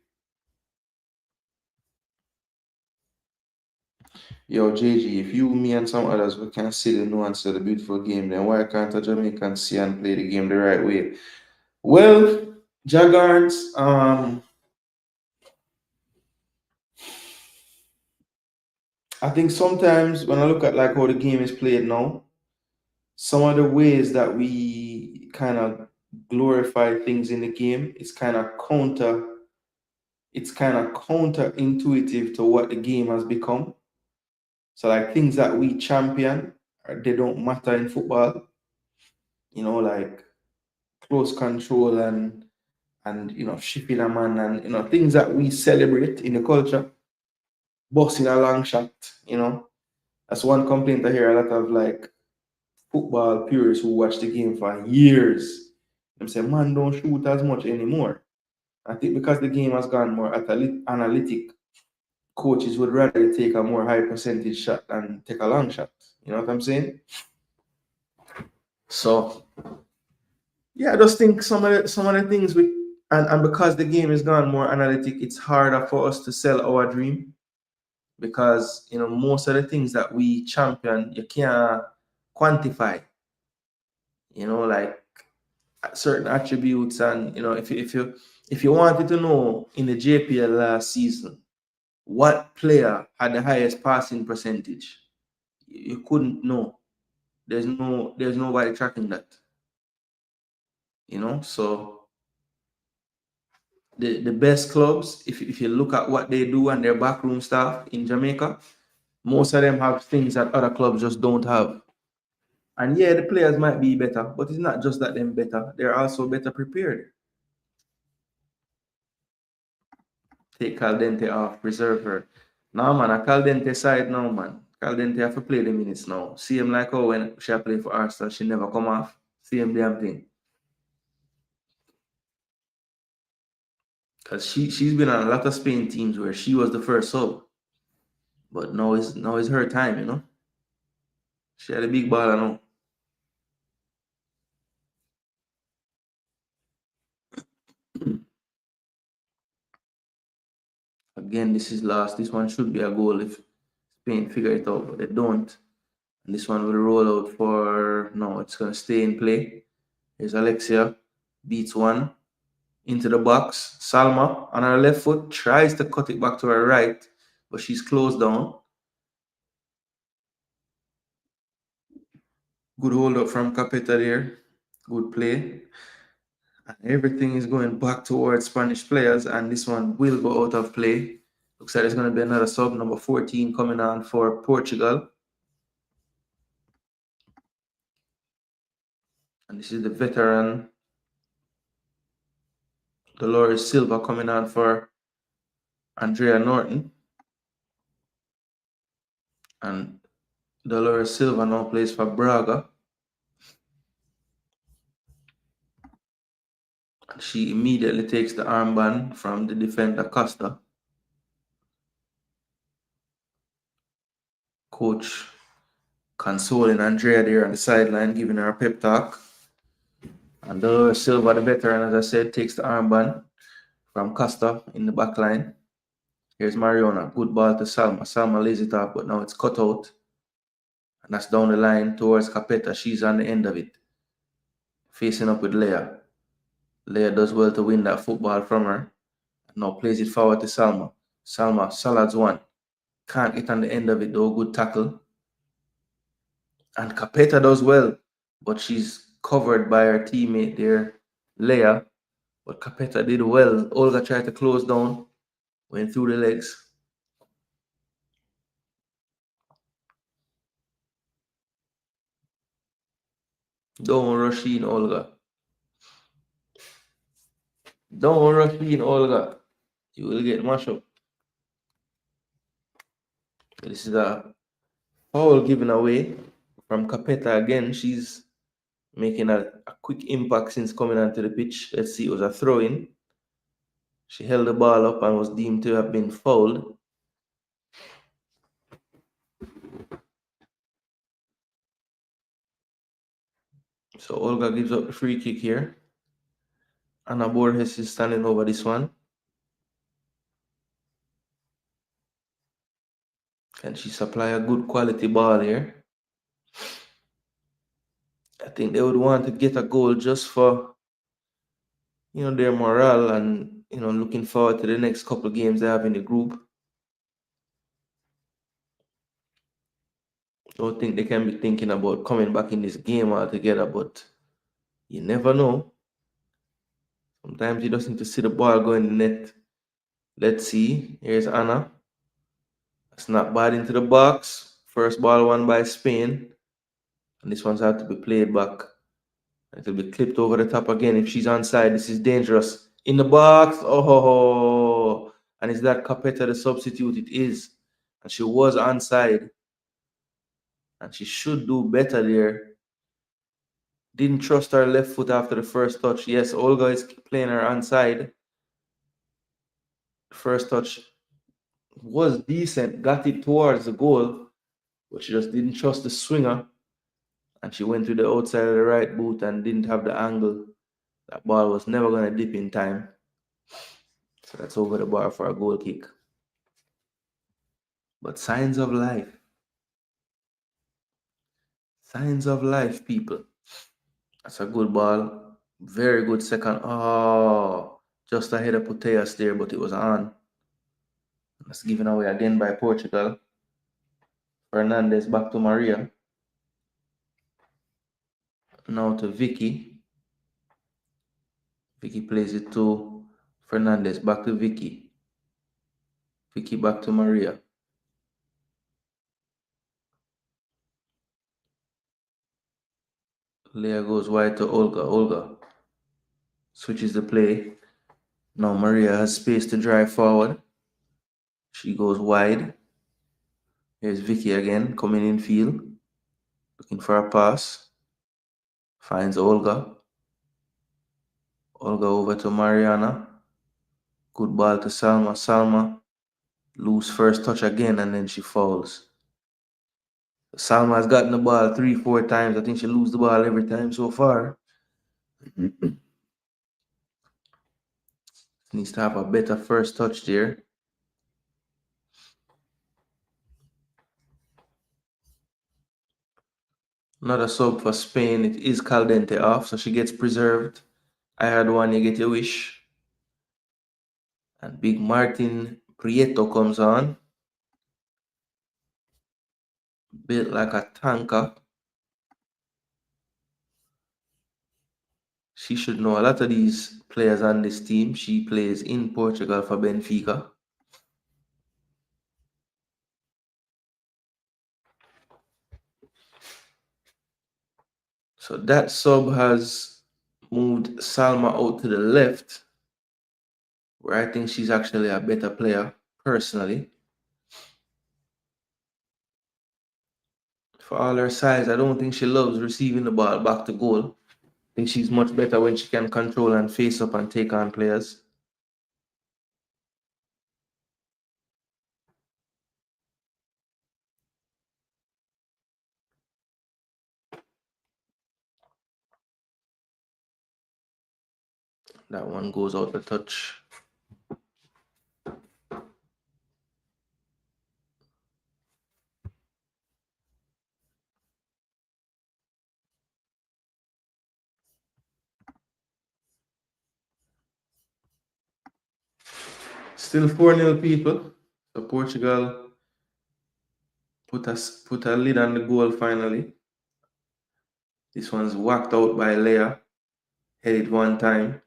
Yo, JG, if you, me, and some others we can see the nuance of the beautiful game, then why can't a Jamaican see and play the game the right way? Well, Jaguars, I think sometimes when I look at like how the game is played now, some of the ways that we kind of glorify things in the game, it's kind of counterintuitive to what the game has become. So like things that we champion, they don't matter in football. You know, like close control and shipping a man and things that we celebrate in the culture. Bossing a long shot, That's one complaint I hear a lot of like football purists who watch the game for years. Them say, man, don't shoot as much anymore. I think because the game has gone more analytic, coaches would rather take a more high percentage shot than take a long shot. You know what I'm saying? So yeah, I just think some of the things and because the game is gone more analytic, it's harder for us to sell our dream because most of the things that we champion you can't quantify. Like certain attributes, and if you wanted to know in the JPL last season what player had the highest passing percentage, you couldn't know. There's nobody tracking that. So the best clubs, if you look at what they do and their backroom staff in Jamaica, most of them have things that other clubs just don't have. And yeah, the players might be better, but it's not just that they're better, they're also better prepared. Take Caldente off, preserve her. No, man, a Caldente side now, man. Caldente have to play the minutes now. See him like how when she played for Arsenal, she never come off. Same damn thing. Because she's been on a lot of Spain teams where she was the first sub. But now it's her time, She had a big baller now. Again, this is last. This one should be a goal if Spain figure it out, but they don't. And this one will roll out for, no, it's going to stay in play. Here's Alexia, beats one, into the box. Salma on her left foot tries to cut it back to her right, but she's closed down. Good hold up from Capeta there. Good play. And everything is going back towards Spanish players, and this one will go out of play. Looks like there's going to be another sub, number 14, coming on for Portugal. And this is the veteran Dolores Silva coming on for Andrea Norton. And Dolores Silva now plays for Braga. And she immediately takes the armband from the defender Costa. Coach consoling Andrea there on the sideline, giving her a pep talk. And Dolores Silva, the veteran, as I said, takes the armband from Costa in the back line. Here's Mariona. Good ball to Salma. Salma lays it off, but now it's cut out. And that's down the line towards Capeta. She's on the end of it. Facing up with Leia. Leia does well to win that football from her. And now plays it forward to Salma. Salma, Salad's one. Can't get on the end of it though. Good tackle. And Capeta does well. But she's covered by her teammate there, Leia. But Capeta did well. Olga tried to close down. Went through the legs. Don't rush in, Olga. Don't rush in, Olga. You will get mashed up. This is a foul given away from Capeta again. She's making a quick impact since coming onto the pitch. Let's see, it was a throw-in. She held the ball up and was deemed to have been fouled. So Olga gives up the free kick here. Ana Borges is standing over this one. Can she supply a good quality ball here? I think they would want to get a goal just for, their morale and, looking forward to the next couple of games they have in the group. Don't think they can be thinking about coming back in this game altogether, but you never know. Sometimes you just need to see the ball go in the net. Let's see. Here's Anna. That's not bad into the box. First ball won by Spain. And this one's had to be played back. It'll be clipped over the top again. If she's onside, this is dangerous. In the box. Oh. And is that Capeta the substitute? It is. And she was onside. And she should do better there. Didn't trust her left foot after the first touch. Yes, Olga is playing her onside. First touch was decent. Got it towards the goal. But she just didn't trust the swinger. And she went to the outside of the right boot and didn't have the angle. That ball was never going to dip in time. So that's over the bar for a goal kick. But signs of life. Signs of life, people. That's a good ball. Very good second. Oh, just ahead of Puteas there, but it was on. That's given away again by Portugal. Fernandez back to Maria. Now to Vicky. Vicky plays it to Fernandez. Back to Vicky. Vicky back to Maria. Leah goes wide to Olga. Olga switches the play. Now Maria has space to drive forward. She goes wide. Here's Vicky again, coming in field. Looking for a pass. Finds Olga. Olga over to Mariana. Good ball to Salma. Salma lose first touch again and then she falls. Salma has gotten the ball 3-4 times. I think she loses the ball every time so far. Needs to have a better first touch there. Another sub for Spain. It is Caldente off, so she gets preserved. I had one, you get your wish. And Big Martin Prieto comes on. Built like a tanker. She should know a lot of these players on this team. She plays in Portugal for Benfica. So that sub has moved Salma out to the left, where I think she's actually a better player, personally. For all her size, I don't think she loves receiving the ball back to goal. I think she's much better when she can control and face up and take on players. That one goes out the touch. Still 4-0 people. So Portugal put a lid on the goal finally. This one's whacked out by Leia. Headed one time.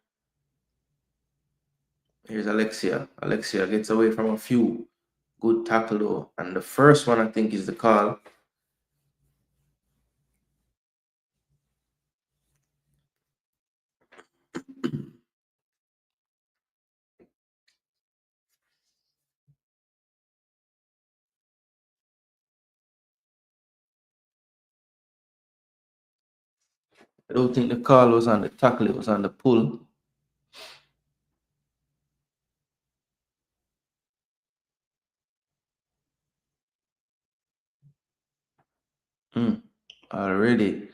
Here's Alexia. Alexia gets away from a few. Good tackle though. And the first one I think is the call. I don't think the call was on the tackle, it was on the pull. Already,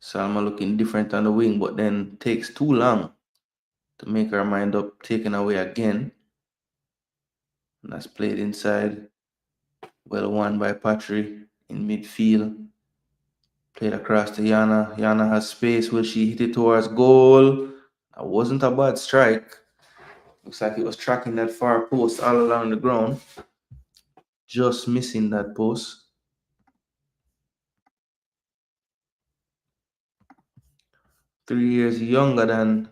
Salma looking different on the wing, but then takes too long to make her mind up, taken away again. And that's played inside. Well won by Patry in midfield. Played across to Yana. Yana has space. Will she hit it towards goal? That wasn't a bad strike. Looks like it was tracking that far post all along the ground. Just missing that post. 3 years younger than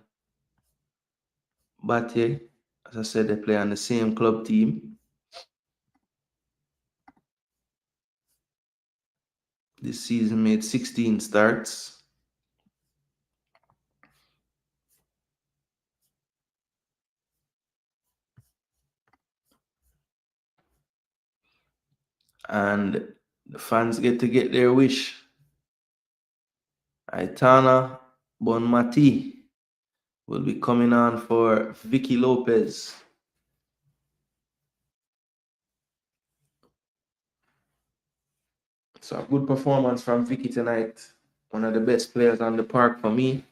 Batye. As I said, they play on the same club team. This season made 16 starts. And the fans get to get their wish. Aitana Bonmati will be coming on for Vicky Lopez. So a good performance from Vicky tonight. One of the best players on the park for me.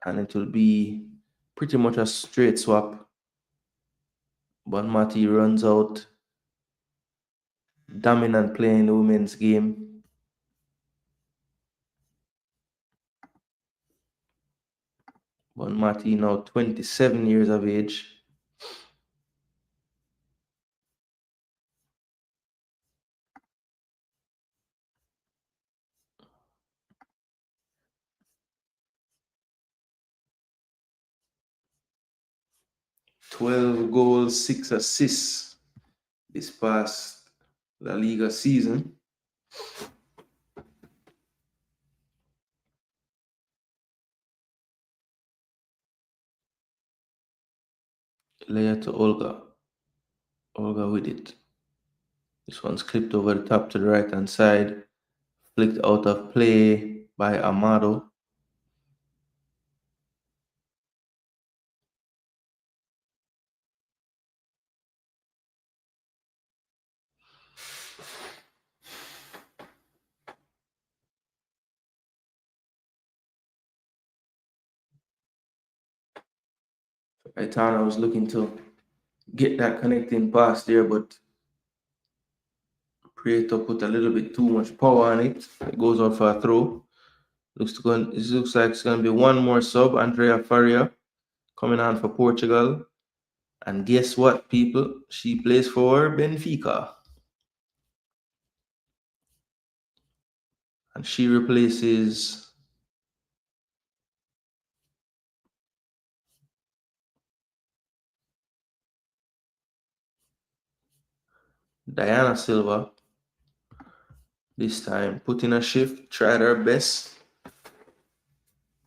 And it will be pretty much a straight swap. Bonmati runs out. Dominant play in the women's game. Bonmati now 27 years of age. "12 goals, 6 assists this past La Liga season. Leia to Olga. Olga with it. This one's clipped over the top to the right hand side. Flicked out of play by Amado. Aitana was looking to get that connecting pass there, but Prieto put a little bit too much power on it. It goes out for a throw. It looks like it's going to be one more sub, Andrea Faria, coming on for Portugal. And guess what, people? She plays for Benfica. And she replaces Diana Silva this time. Put in a shift, tried her best,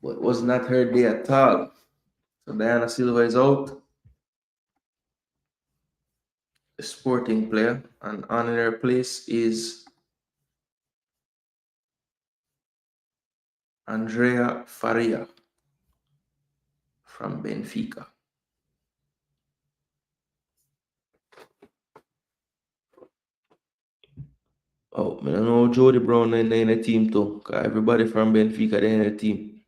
but it was not her day at all. So Diana Silva is out, a Sporting player, and on in her place is Andrea Faria from Benfica. Oh, I don't know Jody Brown in the team too. Cause everybody from Benfica they in the team.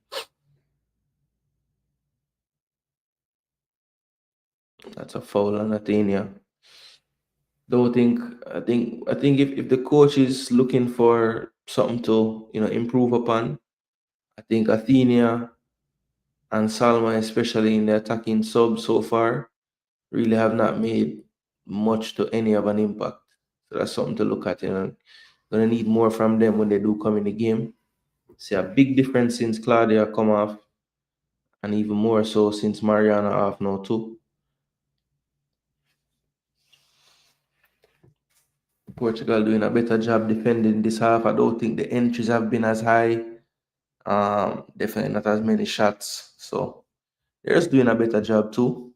That's a foul on Athenia. Don't think I think if the coach is looking for something to improve upon, I think Athenia and Salma, especially in the attacking sub so far, really have not made much to any of an impact. So that's something to look at. Gonna need more from them when they do come in the game. See a big difference since Claudia come off, and even more so since Mariana off now too. Portugal doing a better job defending this half. I don't think the entries have been as high. Definitely not as many shots. So they're just doing a better job too.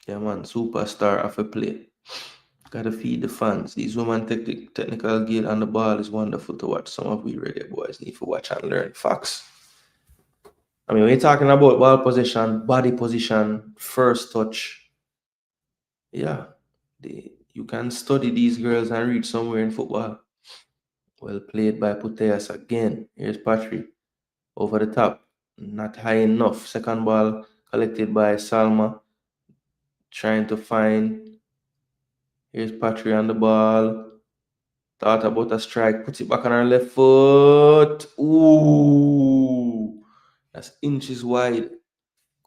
Yeah, man, superstar of a play. Gotta feed the fans. These women technical skill on the ball is wonderful to watch. Some of we radio boys need to watch and learn facts. I mean, when you're talking about ball possession, body position, first touch, yeah, you can study these girls and reach somewhere in football. Well played by Puteas again. Here's Patry over the top. Not high enough. Second ball collected by Salma. Trying to find. Here's Patry on the ball. Thought about a strike. Puts it back on her left foot. Ooh. That's inches wide.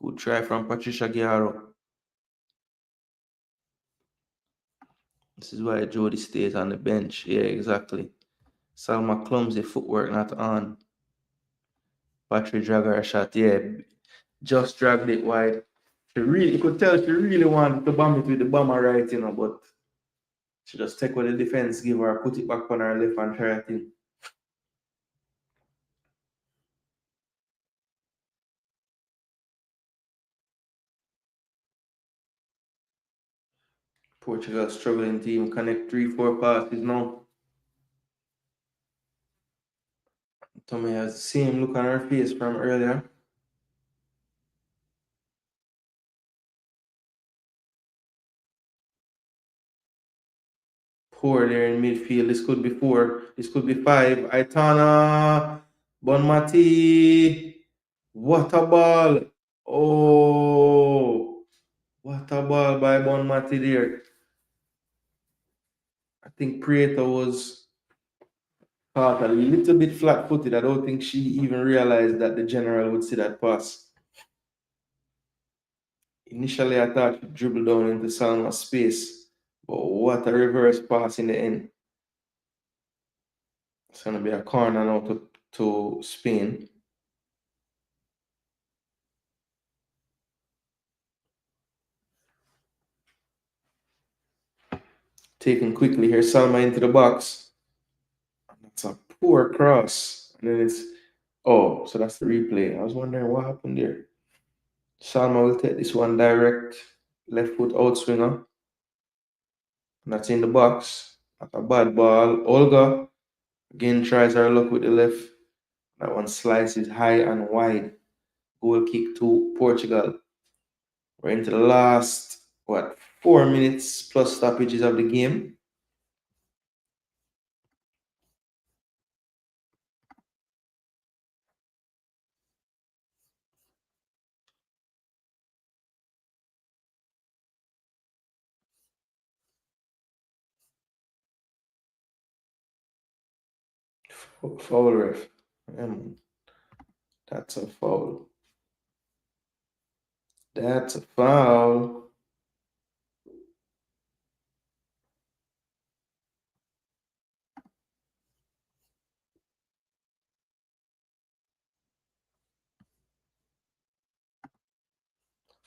Good try from Patricia Guerrero. This is why Jody stays on the bench. Yeah, exactly. Salma clumsy footwork not on. Patry drag her shot. Yeah, just dragged it wide. You could tell she really wanted to bomb it with the bomber right, but she just take what the defense give her, put it back on her left and try it in. Portugal struggling team connect 3-4 passes now. Tommy has the same look on her face from earlier. Poor there in midfield. This could be 4. This could be 5. Aitana, Bonmati. What a ball. Oh, what a ball by Bonmati there. I think Prieto was caught a little bit flat-footed. I don't think she even realized that the general would see that pass. Initially, I thought she dribbled down into Salma's space, but what a reverse pass in the end. It's going to be a corner now to Spain. Taken quickly here, Salma into the box. That's a poor cross. And then so that's the replay. I was wondering what happened there. Salma will take this one direct, left foot outswinger. And that's in the box. Not a bad ball. Olga again tries her luck with the left. That one slices high and wide. Goal kick to Portugal. We're into the last 4 minutes plus stoppages of the game. Foul ref. That's a foul. That's a foul.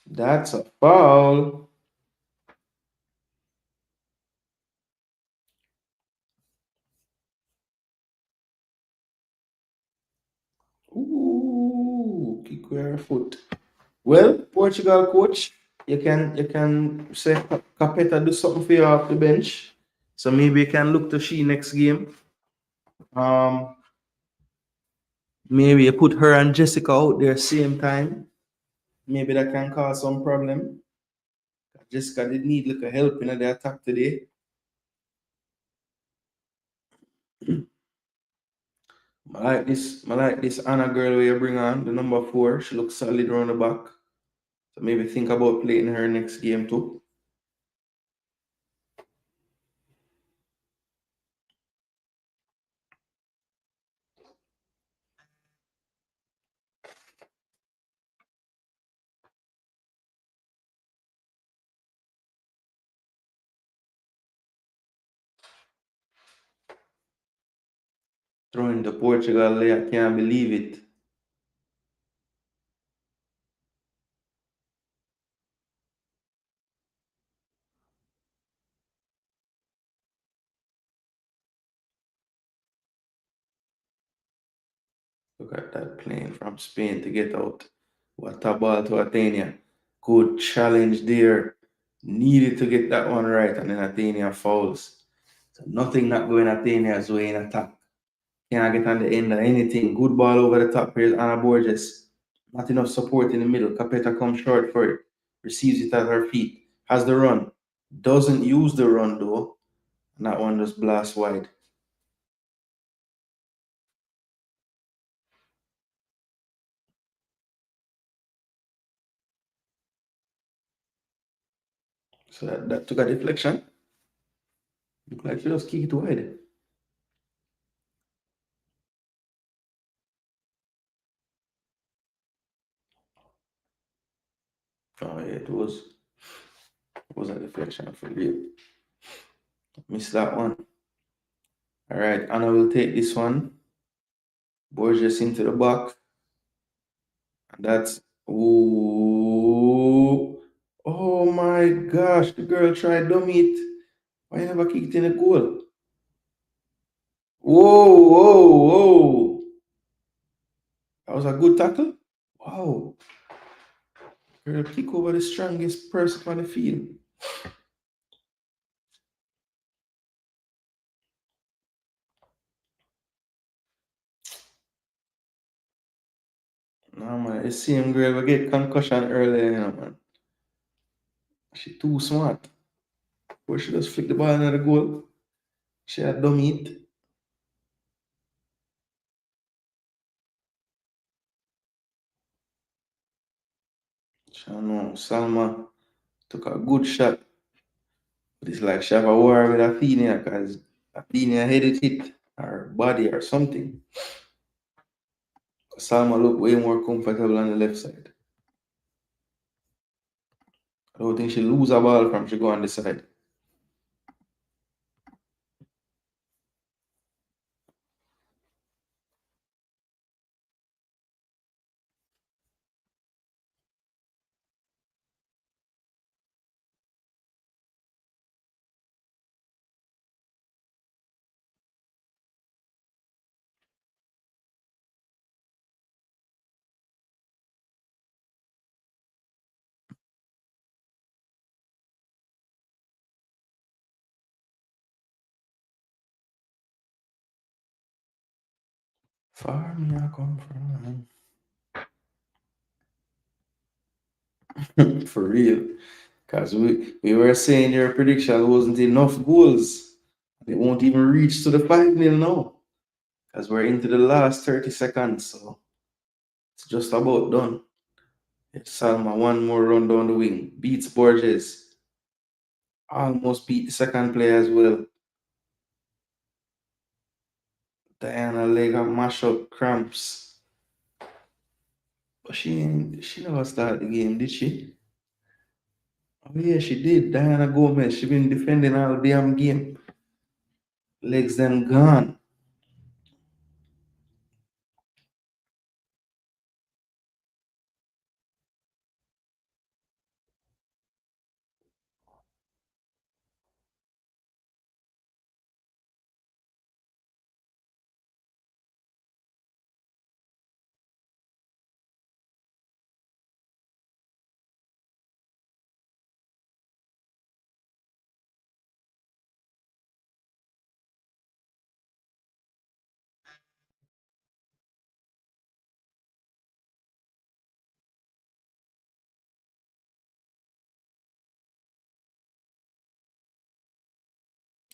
That's a foul. Ooh, kick with her foot. Well, Portugal coach, you can say Capeta do something for you off the bench. So maybe you can look to she next game. Um, maybe you put her and Jessica out there same time. Maybe that can cause some problem. Jessica did need like a help in the attack today. I like this Anna girl where you bring on, the number 4. She looks solid around the back. So maybe think about playing her next game too. Throwing to Portugal there, I can't believe it. Look at that plane from Spain to get out. What a ball to Athenia. Good challenge there. Needed to get that one right, and then Athenia fouls. So nothing not going Athenia's way in attack. Can't get on the end of anything. Good ball over the top. Here's Anna Borges. Not enough support in the middle. Capeta comes short for it. Receives it at her feet. Has the run. Doesn't use the run though. And that one just blasts wide. So that took a deflection. Look like she just kicked it wide. Oh yeah, it was a deflection for real. Missed that one. All right, Anna will take this one. Borges into the box. And that's ooh. Oh my gosh, the girl tried dummy it. Why you never kicked in a goal? Whoa, whoa, whoa. That was a good tackle. Wow. Girl kick over the strongest person on the field. No man, the same girl will get concussion earlier, man. She too smart. Where she just flick the ball into the goal. She had dummy it. She don't know. Salma took a good shot. But it's like she have a war with Athenia because Athenia headed it, her body or something. Salma looked way more comfortable on the left side. I don't think she lose a ball from she go on the side. Far me I come from. For real. Because we were saying your prediction wasn't enough goals. It won't even reach to the 5-0 now. Because we're into the last 30 seconds. So it's just about done. It's Salma, one more run down the wing. Beats Borges. Almost beat the second player as well. Diana leg a mash up cramps. But she never started the game, did she? Oh yeah, she did. Diana Gomez. She been defending all damn game. Legs them gone.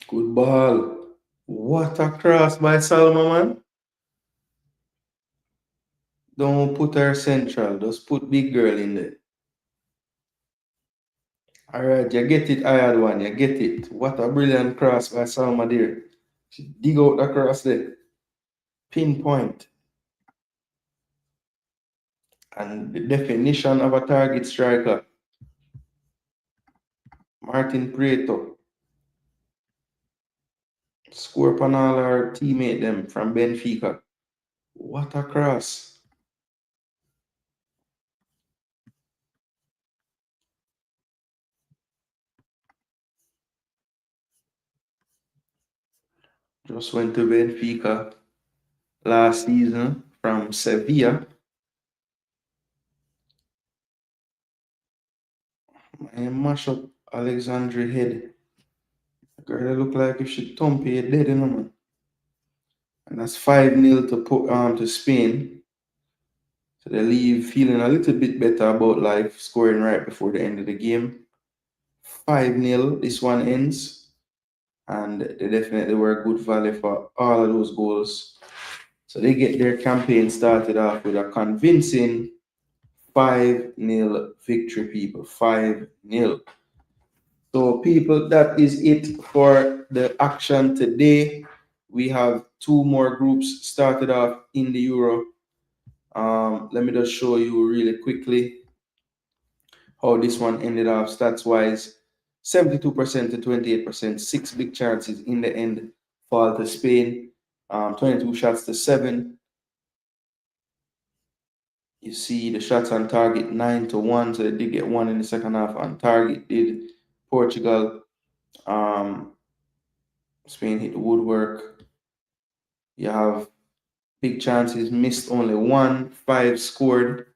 Good ball. What a cross by Salma, man. Don't put her central. Just put big girl in there. All right, you get it, I had one. You get it. What a brilliant cross by Salma there. She dig out the cross there. Pinpoint. And the definition of a target striker. Martin Prieto. Score upon all our teammate them from Benfica. What a cross. Just went to Benfica last season from Sevilla. And mash up Alexandre head. Girl, it look like if she thump you dead, you know, man. And that's 5-0 to put to Spain. So they leave feeling a little bit better about life, scoring right before the end of the game. 5-0, this one ends. And they definitely were good value for all of those goals. So they get their campaign started off with a convincing 5-0 victory, people. 5-0. So, people, that is it for the action today. We have two more groups started off in the Euro. Let me just show you really quickly how this one ended off stats wise. 72% to 28%, 6 big chances in the end fall to Spain. 22 shots to 7. You see the shots on target 9 to 1, so they did get one in the second half on target. Did Portugal. Spain hit the woodwork. You have big chances, missed only one, 5 scored.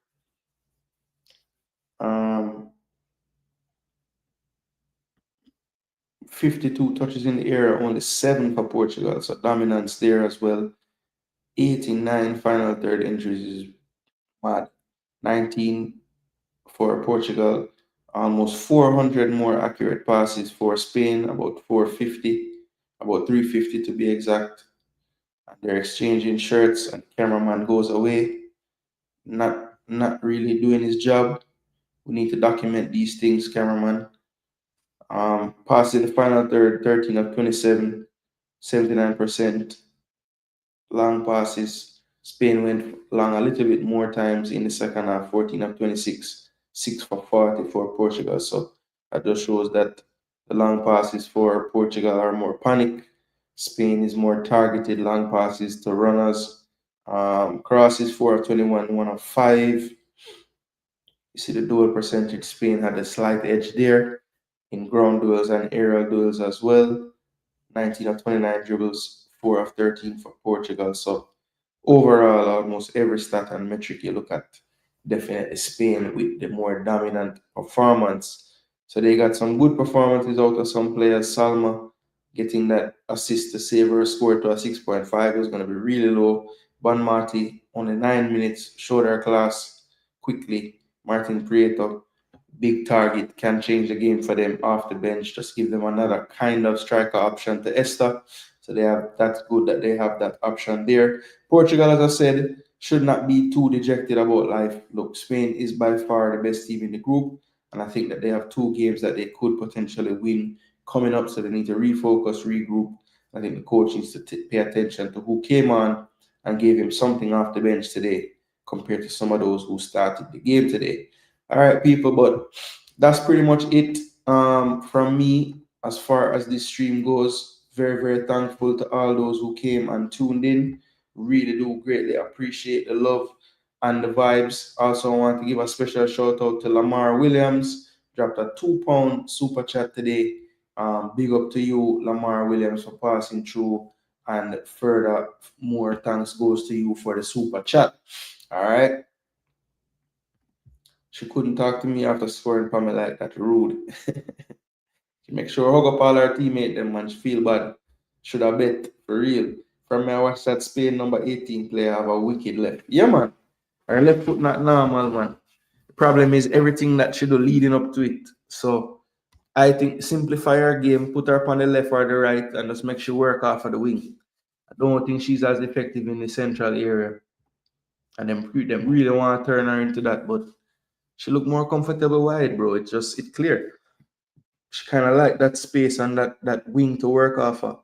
52 touches in the air, only 7 for Portugal, so dominance there as well. 89 final third entries is mad. 19 for Portugal, almost 400 more accurate passes for Spain, about 450, about 350 to be exact. And they're exchanging shirts, and cameraman goes away, not really doing his job. We need to document these things, cameraman. Passing the final third, 13 of 27, 79%. Long passes. Spain went long a little bit more times in the second half, 14 of 26, 6 for 40 for Portugal. So that just shows that the long passes for Portugal are more panic. Spain is more targeted long passes to runners. Crosses 4 of 21, 1 of 5. You see the duel percentage. Spain had a slight edge there in ground duels and aerial duels as well. 19 of 29 dribbles, 4 of 13 for Portugal. So overall, almost every stat and metric you look at, definitely Spain with the more dominant performance. So they got some good performances out of some players. Salma getting that assist to save her score to a 6.5 is going to be really low. Ban Marti, only 9 minutes, showed her class quickly. Martin Prieto, big target, can change the game for them off the bench. Just give them another kind of striker option to Esther. So that's good that they have that option there. Portugal, as I said, should not be too dejected about life. Look, Spain is by far the best team in the group, and I think that they have 2 games that they could potentially win coming up. So they need to refocus, regroup, I think the coach needs to pay attention to who came on and gave him something off the bench today compared to some of those who started the game today. All right, people, but that's pretty much it from me as far as this stream goes. Very, very thankful to all those who came and tuned in. Really do greatly appreciate the love and the vibes. Also, I want to give a special shout out to Lamar Williams. Dropped a £2 super chat today. Big up to you, Lamar Williams, for passing through. And further, more thanks goes to you for the super chat. All right. She couldn't talk to me after scoring for me like that. Rude. She make sure hug up all her teammates them and she feel bad. Should have bet for real. From me, I watched that Spain number 18 player have a wicked left. Yeah, man. Her left foot not normal, man. The problem is everything that she do leading up to it. So I think simplify her game, put her on the left or the right, and just make sure work off of the wing. I don't think she's as effective in the central area. And them really want to turn her into that, but she look more comfortable wide, bro. It's clear. She kind of like that space and that wing to work off of.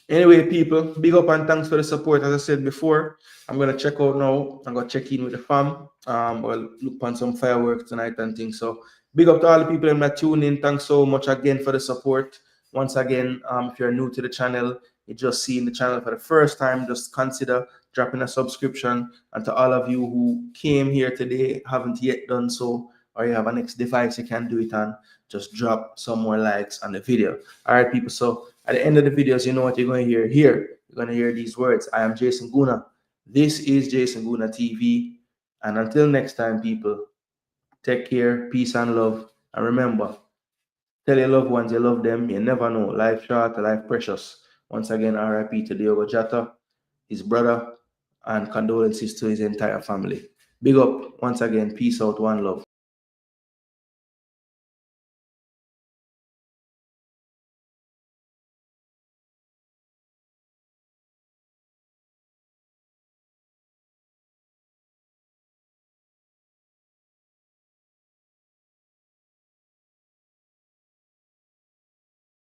Anyway, people, big up and thanks for the support. As I said before, I'm gonna check out now. I'm gonna check in with the fam. We'll look on some fireworks tonight and things. So big up to all the people that tune in. Thanks so much again for the support. Once again, if you're new to the channel, you're just seeing the channel for the first time, just consider dropping a subscription. And to all of you who came here today, haven't yet done so, or you have a next device you can do it on, just drop some more likes on the video. All right, people. So at the end of the videos, you know what you're going to hear here. You're going to hear these words. I am Jason Gooner. This is Jason Gooner TV. And until next time, people, take care, peace and love. And remember, tell your loved ones you love them. You never know. Life short, life precious. Once again, RIP to Diogo Jota, his brother, and condolences to his entire family. Big up once again. Peace out. One love.